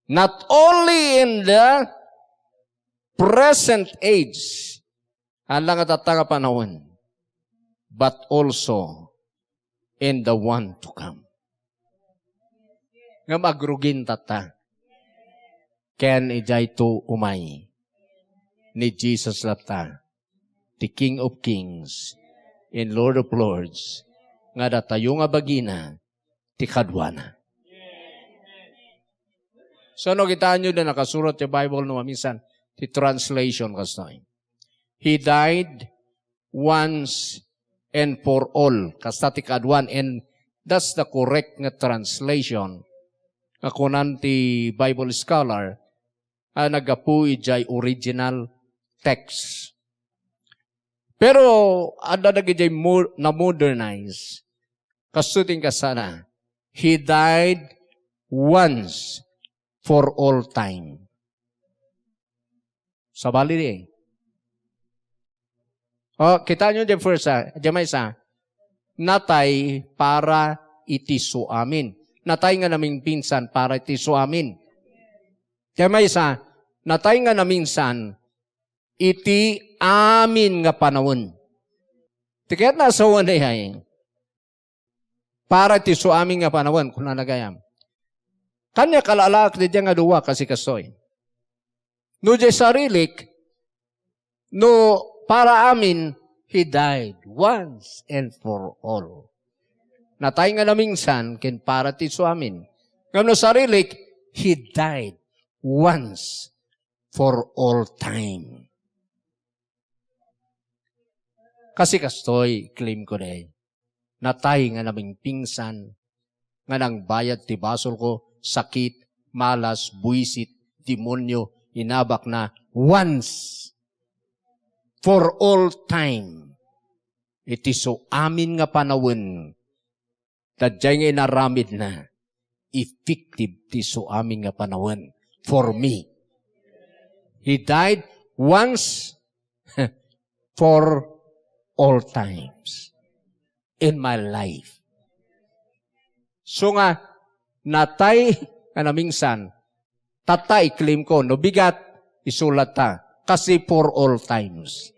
Not only in the present age, halang at atanga panahon, but also in the one to come. Nga magrugin tata. Ken ijay to umay. Ni Jesus lata. The King of Kings and Lord of Lords. Nga datayo nga bagina. Ti kadwana. So no kita nyo na nakasurat yung Bible no minsan. Ti translation kasi. He died once and for all. Kasta ti kadwan. And that's the correct nga translation. Ako nanti Bible scholar, nagapu ijay original text. Pero, ada nagijay na modernize. Kasuting ka sana, He died once for all time. Sabali rin. Kita nyo dyan first, dyan may isa, natay para itiso amin. Natay nga naming pinsan para itiso amin. Kaya may isa, natay nga naminsan, iti amin nga panahon. Tiket na sa wana yahin. Para itiso amin nga panahon, kung nanagayam. Kanya kalalak di nga duwa kasi kasoy. No jay sarilik, no para amin, He died once and for all. Natay nga naminsan, ken para ti so amin. Ngam no sarilik, He died once for all time. Kasi kastoy, claim ko na natay nga naming pingsan, nga nang bayad ti basol ko, sakit, malas, buisit, demonyo, inabak na once for all time. Iti so amin nga panawin, tadyay nga inaramid na, effective ti so aming nga panahon for me. He died once for all times in my life. So nga, natay nga namingsan, tatay claim ko, no bigat, isulat ta. Kasi for all times.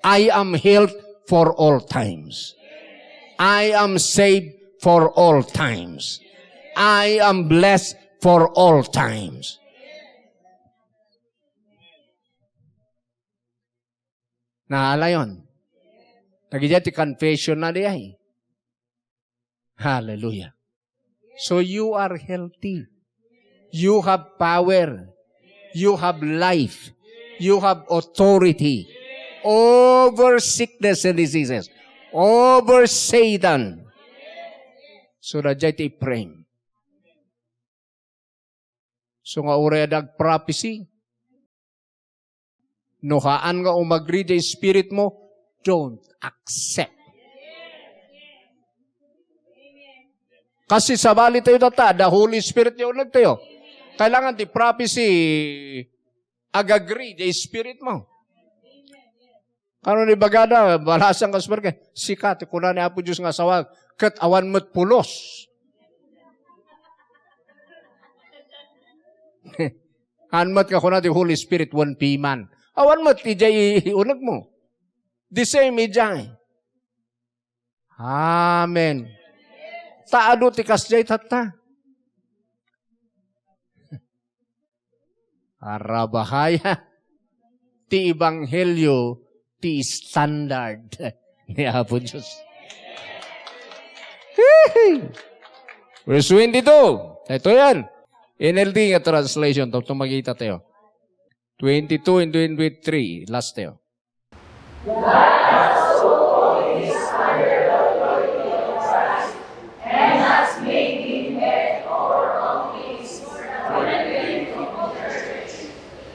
I am healed for all times. I am saved for all times. I am blessed for all times. Naala yun. Nagigyan ti confession na diya eh. Hallelujah. So you are healthy. You have power. You have life. You have authority over sickness and diseases. Over Satan. So nadya ti pray. So nga uri prophecy. No haan nga umagread the spirit mo, don't accept. Kasi sa bali tayo data, the Holy Spirit yung nagtayo. Kailangan di prophecy ag-agree the spirit mo. Kano ni bagada, balasang kasper ka, sikat, kuna ni Apo Diyos nga sawag, kat awan mo't pulos. Anmat ka kuna di Holy Spirit, one piman. Awan mo't ijay unag mo. The same ijay. Amen. Taado ti kasjay tata. Arabahaya. Ti Ebanghelyo, ti standard ni Apo Diyos. Verse 22. Ito yan. NLT nga translation. Ito magkita tayo. 22 and 23. Last tayo.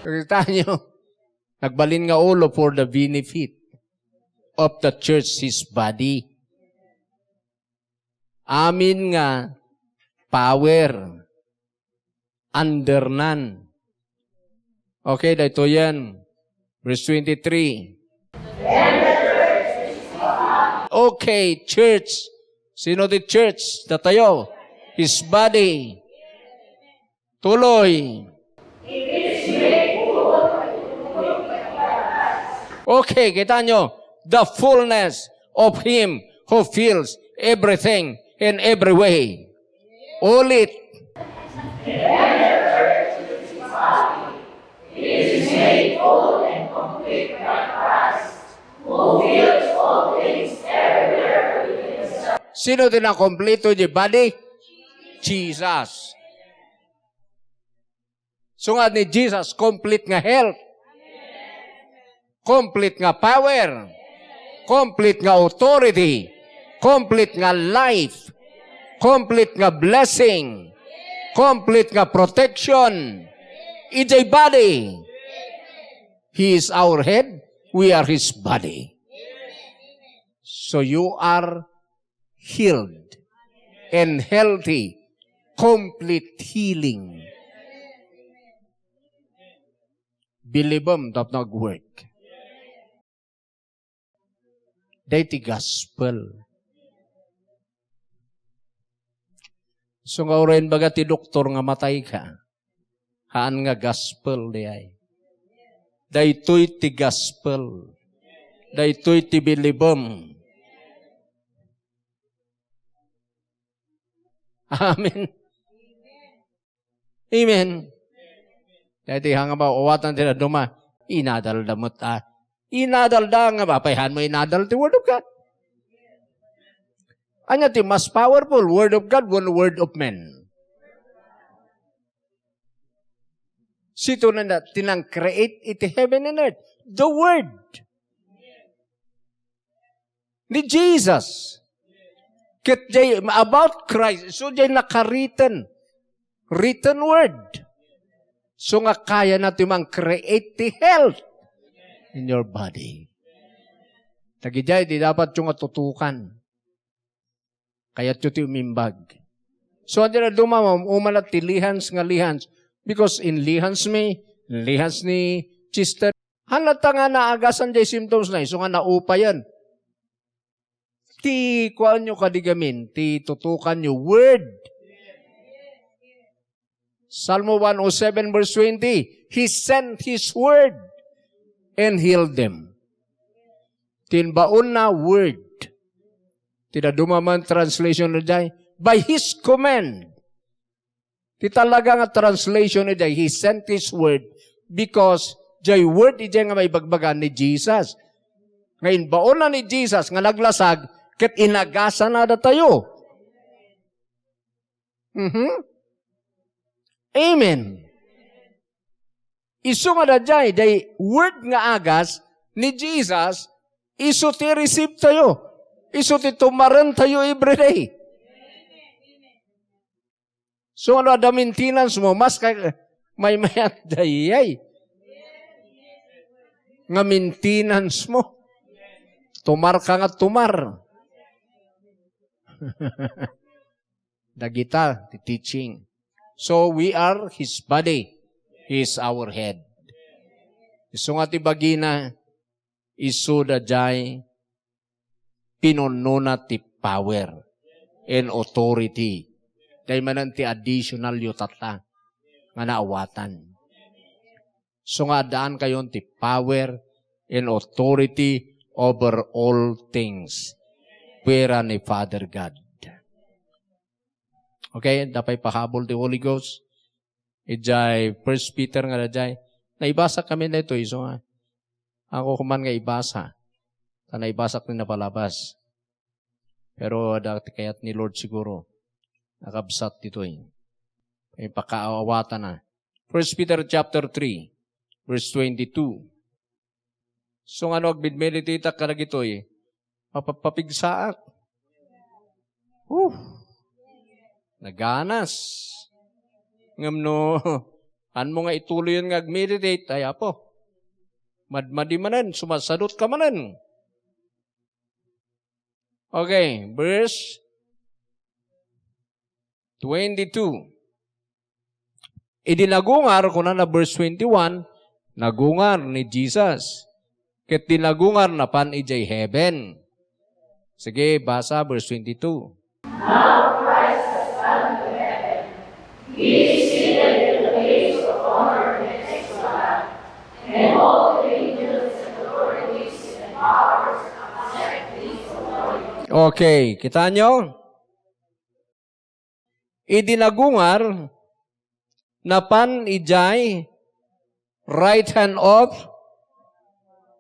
Kita nyo, nagbalin nga ulo for the benefit of the church, his body. Amin nga, power, undernan. Okay, dito yan. Verse 23. Okay, church. Sino the church? Datayo. His body. Tuloy. Okay, kita nyo, the fullness of Him who fills everything in every way. Ulit. Sino din ang kompleto di body? Jesus. So nga ni Jesus, complete nga health. Complete nga power, complete nga authority, complete nga life, complete nga blessing, complete nga protection. It's a body. He is our head, we are His body. So you are healed and healthy, complete healing. Believe them, that not work. Dayti gospel. So nga rin baga ti doktor nga matay ka. Haan nga gospel di ay. Daytoy ti gospel. Daytoy ti bilibom. Amen. Amen. Dayti hanga ba uwatan ti na duma. Inadaldamot inadalda nga bapayhan mo inadal ti Word of God. Anya ti mas powerful Word of God, one word of man. Sito na tinang create iti heaven and earth. The Word. Ni Jesus. Ket jay, about Christ. So jay nakariten. Written Word. So nga kaya natin mang create ti health in your body. Tagijay, di dapat yung tutukan. Kaya ito umimbag. So, dira dumamam, umalat ti lihans nga lihans. Because in lihans ni Chester, halata nga naagasan jay symptoms na, so nga naupa yan. Ti, kuhaan nyo kadigamin, ti tutukan nyo, word. Psalm 107 verse 20, He sent His word and healed them. Tinbaon na word. Tida dumaman translation na jay, by His command. Ti talaga nga translation na jay, He sent His word because jay word ijay nga may bagbagan ni Jesus. Ngayon, baon na ni Jesus nga naglasag, ket inagasa na da tayo. Amen. Isu nga da jay, day word nga agas ni Jesus, isu ti receive tayo. Isu ti tumaran tayo everyday. So ano da maintenance mo, mas kay may mayat dayay. Nga maintenance mo. Tumar ka nga tumar. Dagita, the teaching. So we are His body. He is our head. Isu nga ti bagina, isu da jay, pinununa ti power and authority. Dahil manan ti additional yutata nga naawatan. So nga daan kayon ti power and authority over all things. Pera ni Father God. Okay, dapay pahabol ti Holy Ghost. Ijay, 1 Peter nga dajay. Naibasa kami na ito, iso nga. Ako kuman nga ibasa. Naibasak ni napalabas. Pero dati kayat ni Lord siguro. Nakabsat dito eh. May pakaawatan na. 1 Peter chapter 3, verse 22. So nga magbid-meditate ka na gito eh. Mapapapigsaak. Naganas. Ngam no, an mo nga ituloy yun nga meditate, ay apo. Madmadi manan, sumasadot ka manan. Okay, verse 22. Idinagungar, kung na verse 21, nagungar ni Jesus. Ket dinagungar na pan ijay heaven. Sige, basa verse 22. Now Christ has gone to heaven. He is seated in the place of honor next to God, and all the angels and authorities and powers accept His authority. Okay, kita nyo? Idinagungar na pan ijay right hand of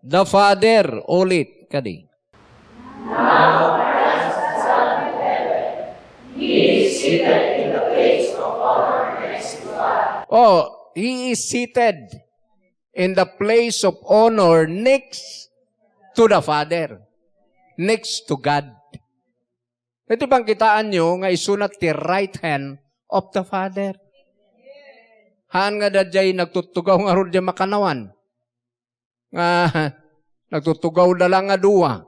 the Father. Ulit, kadi. Now Christ has gone to heaven. He is seated in the place of honor next to God. Oh, He is seated in the place of honor next to the Father. Next to God. Ito bang kitaan nyo nga isunat ti right hand of the Father? Haan nga dadjay nagtutugaw nga ron dyan makanawan. Nga nagtutugaw na lang nga duwa.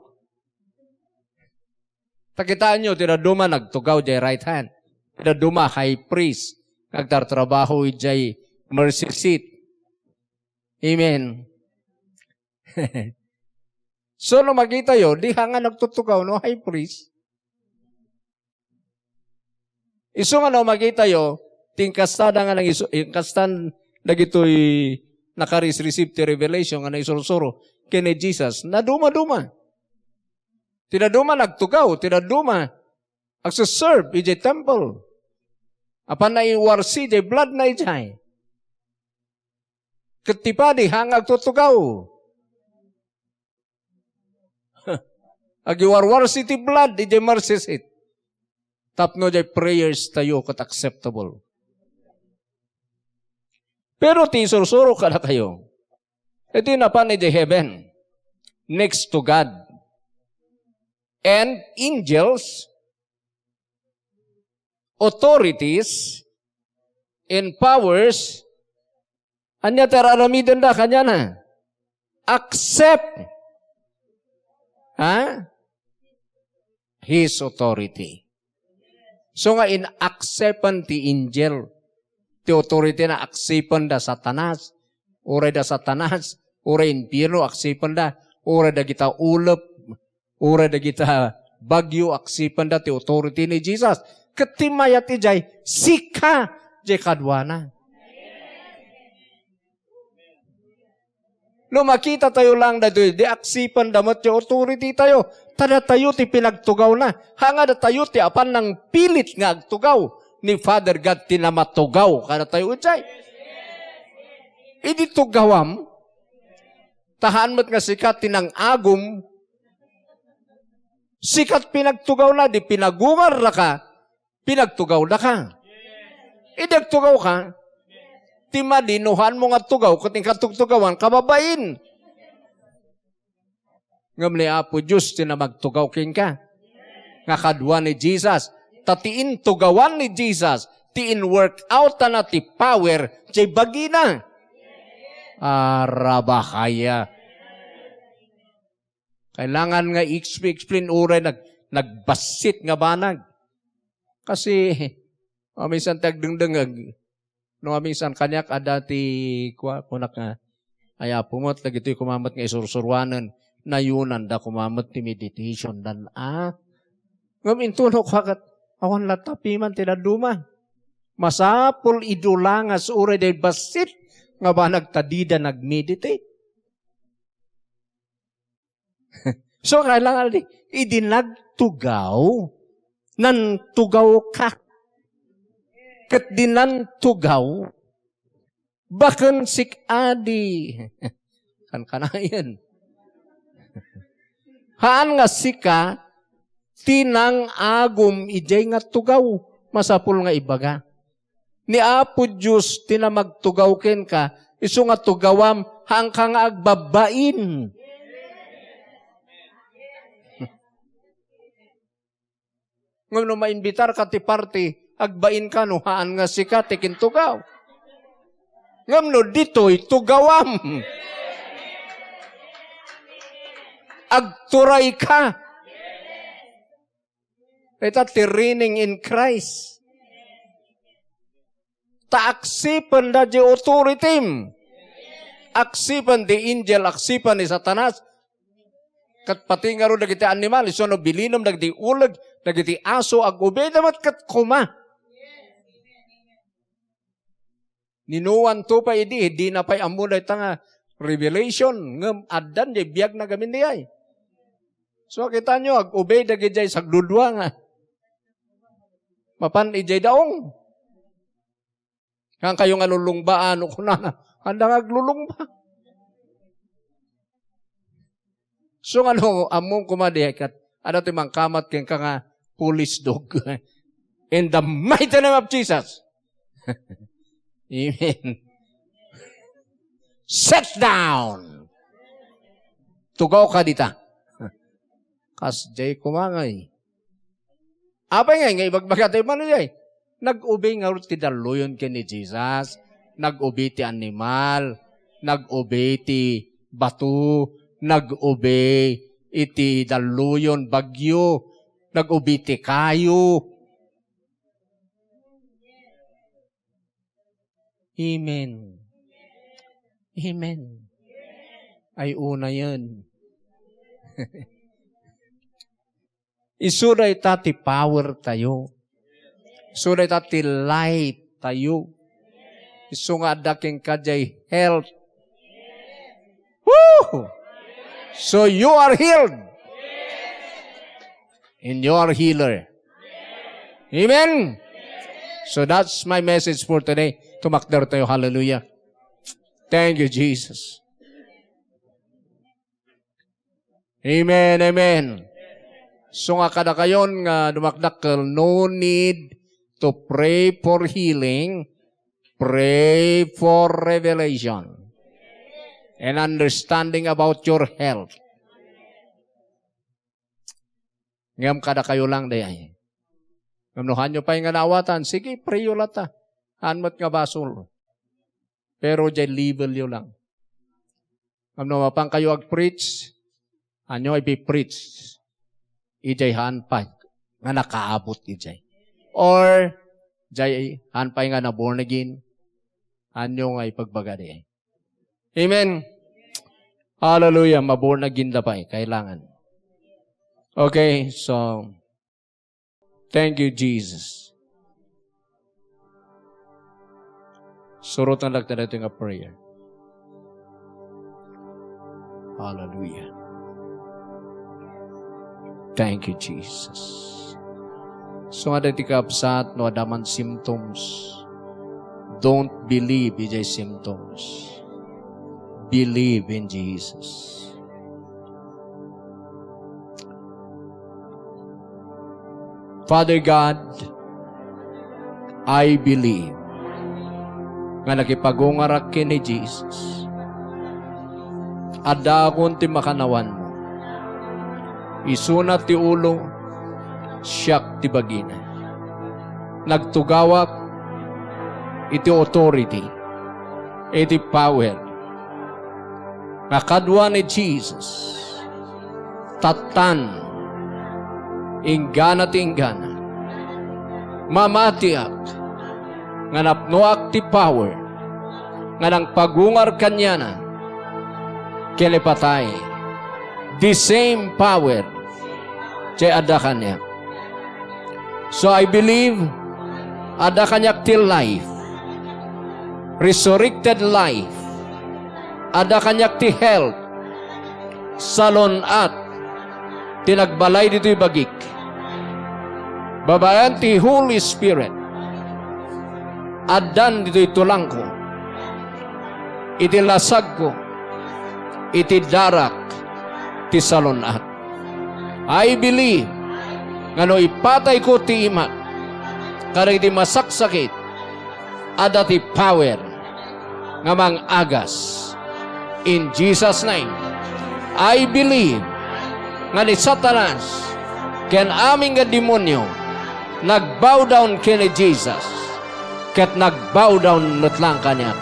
Takitaan nyo, tinaduma nagtugaw dyan right hand. Tinaduma high priest. Nagtartrabaho dyan mercy seat. Amen. So, no makita yun, di nga nagtutugaw no high priest. Iso nga no makita yun, tingkastada nga nang iso, kastan nagito'y nakareceive ti revelation nga na isurusuro kini Jesus, na duma-duma. Tinaduma nagtugaw, tinaduma agsuserve ijay temple. Apan na iwarsi ijay blood na ijay. Ketipadi hangag tutugaw. Agiwarwarsi ti blood ijay mercy seat. Tapno jay prayers tayo kat acceptable. Pero ti sursuro ka na kayo. Ito yung napan ni heaven. Next to God. And angels, authorities, and powers, anya tararamidan da kanya na. Accept His authority. So nga in-acceptan ti angel. Ti authority na acceptan da satanas. Uray da satanas. Uray impyerno acceptan da. Uray da kita ulap. Uray da kita bagyo acceptan da ti authority ni Jesus. Katimayat ijay sika jay kadwana. No makita tayo lang da doy, di aksipan damot yung authority tayo. Tada tayo ti pinagtugaw na. Hanga da tayo ti apan ng pilit nga agtugaw. Ni Father God tinamatugaw. Kada tayo ujay. Idi tugawam. Tahan mo't nga sikat tinang agum. Sikat pinagtugaw na. Di pinagungar na ka. Pinagtugaw na ka. Idi agtugaw ka. Timadinuhan mo nga tugaw, kuting katugtugawan, kababain. Ngam ni Apo Diyos, tinamagtugaw king ka. Nga kadwa ni Jesus. Tatiin tugawan ni Jesus. Tiin work out na ti power, jay bagina. Arabakaya. Kailangan nga explain uray, nagbasit nga banag. Kasi, minsan tagdengdengag, no minsan kanyak ada ti kunak nga ay pumot lagi ito'y kumamot nga isursurwanan na yunan da kumamot ti meditation dan ngamin tunok hakat awan latapi man tinaduma masapul idulangas uray day basit nga ba nagtadida nagmeditate. So kailangan idinagtugaw nan tugaw ka. Kat dinan tugaw, bakan sikadi. Kan kanayan. Haan nga sika, tinang agum ijay nga tugaw, masapul nga ibaga. Ni Apo Diyos, tinamagtugaw ken ka, iso nga tugawam, hang ka nga agbabain. Ngam no maimbitar ka ti party, agbain ka no, haan nga sika, tikin tugaw. Ngam no, dito'y tugawam. Agturay ka. Ito, tirining in Christ. Taaksipan da di authority. Aksipan di angel, aksipan ni Satanas. Kat pati nga ro dagiti animal, iso no bilinom, dagiti ulag, dagiti aso, ag-ubay damat kat kuma. Ninuan to pa di na pa'y amunay tanga revelation, ngam addan, di biyag na gamin di ay. So kita nyo, ag-ubay dagiti sagdudwa nga. Mapan ijay daong. Kang kayo nga lulungbaan, o kunana, handang aglulungba. So among kumadikat, ano ito mang kamat keng ka nga police dog. In the mighty name of Jesus. Amen. Sit down. Tugaw ka dita. Kas jay kumangay. Apay nga ibagbagatay man niya. Nag-ubay nga ti daluyon ken ni Jesus. Nag-ubay ti animal. Nag-ubay ti batu. Nag-ubay iti daluyon bagyo. Nag-ubay ti kayo. Amen. Amen. Ay una yan. Isuray ta ti power tayo. Isuray ta ti light tayo. Isu nga daking kajay health. Woo! So you are healed. And you are healer. Amen? So that's my message for today. Tumakdar tayo. Hallelujah. Thank you, Jesus. Amen, amen. So nga kada kayon nga dumakdakkel, no need to pray for healing. Pray for revelation. And understanding about your health. Ngam kada kayo lang day. Ngamnuhan nyo pa yung nawatan, sige, pray yun lata. Hanmat nga basol. Pero dyan level yun lang. Ngamno mapang kayo ag-preach, anyo ay be-preach. Ijay hanpay, nga nakaabot ijay. or jay hanpay nga na born again, anyo nga ipagbagadi. Amen. Hallelujah. Maborn again na pa kailangan. Okay, so thank you, Jesus. Surot na lang tayo nga prayer. Hallelujah. Thank you, Jesus. So nga dati kapsat, no adaman symptoms. Don't believe in the symptoms. Believe in Jesus. Father God, I believe nga nakipagungarak ni Jesus. Ada akong ti makanawan mo. Isunat ti ulo, siyak ti bagina. Nagtugawak, iti authority, iti power. Nakadwa ni Jesus, tatan, inggana ti inggana, mamatiak, nga napnoak ti power, nga nang pagungar kanya na, kilipatay, the same power, chay ada kanya. So I believe, ada kanya till life, resurrected life, ada kanya ti health, salon at, tinagbalay dito'y bagik, babayan ti Holy Spirit, adan dito'y tulang ko, iti lasag ko, iti darak, ti salonat. I believe, nga no ipatay ko ti imat, karang iti masaksakit, ada ti power, nga mang agas. In Jesus' name, I believe, nga ni Satanas, ken aming nga demonyo, nagbow down kini Jesus, ket nagbow down nutlang kanya.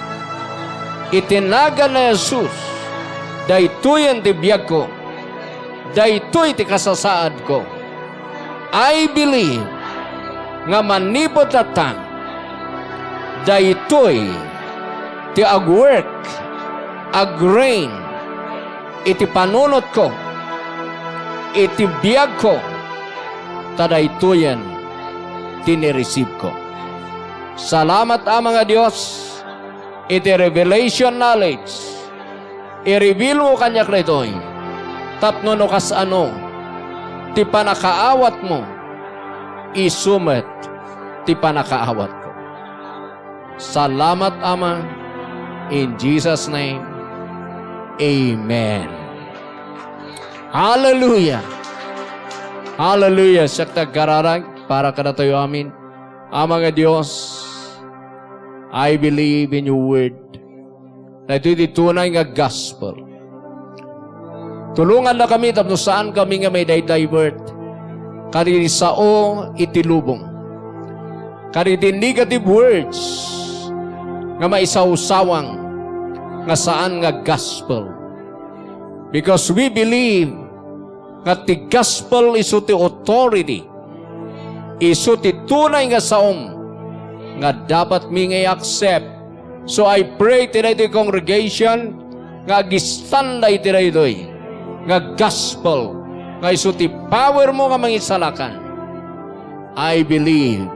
Itinaga na Jesus, daytoy ang tibiyag ko, daytoy ti kasasaad ko. I believe, nga manipot atang, daytoy ti agwork, agrain, iti panunot ko, iti biyag ko, tadaytoyan tinireceive ko. Salamat mga Diyos, iti revelation knowledge, i-reveal mo kanya kritoy, tapno no kasano, ti panakaawat mo, isumet, ti panakaawat ko. Salamat Ama, in Jesus' name, Amen. Hallelujah. Hallelujah. Sakta gararag, para kada tayo amin. Mga Diyos, I believe in your word, na ito'y tunay nga gospel. Tulungan na kami, tapno saan kami nga may divert. Kari sao itilubong. Kari di negative words, nga maisawsawang, nga saan nga gospel. Because we believe nga ti gospel iso ti authority, iso ti tunay nga saom, nga dapat mi ngay accept. So I pray today ti congregation, nga gistanday today doy, nga gospel, nga iso ti power mo nga mangisalakan. I believe,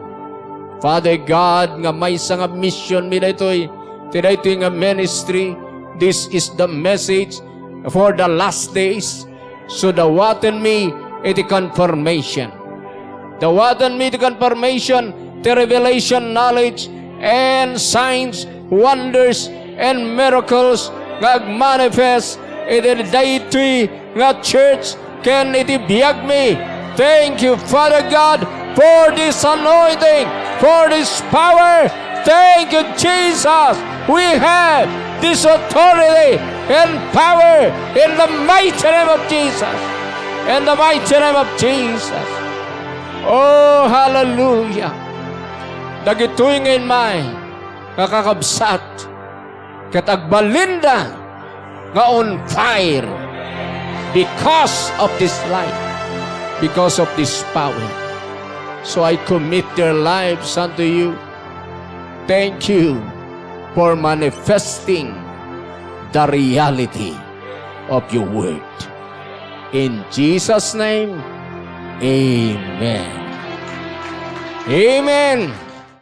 Father God, nga may sa nga mission mi daytoy, today ito nga ministry. This is the message for the last days. So dawatan mi iti confirmation. Dawatan mi iti confirmation, the revelation knowledge, and signs, wonders, and miracles nga manifest iti daytoy nga church ken iti biag mi. Thank you, Father God, for this anointing, for this power. Thank you, Jesus. We have this authority and power in the mighty name of Jesus. In the mighty name of Jesus. Oh, hallelujah. Dagitoy ngayon may kakakabsat katagbalinda nga on fire because of this light, because of this power. So I commit their lives unto you. Thank you for manifesting the reality of your word. In Jesus' name, amen. Amen.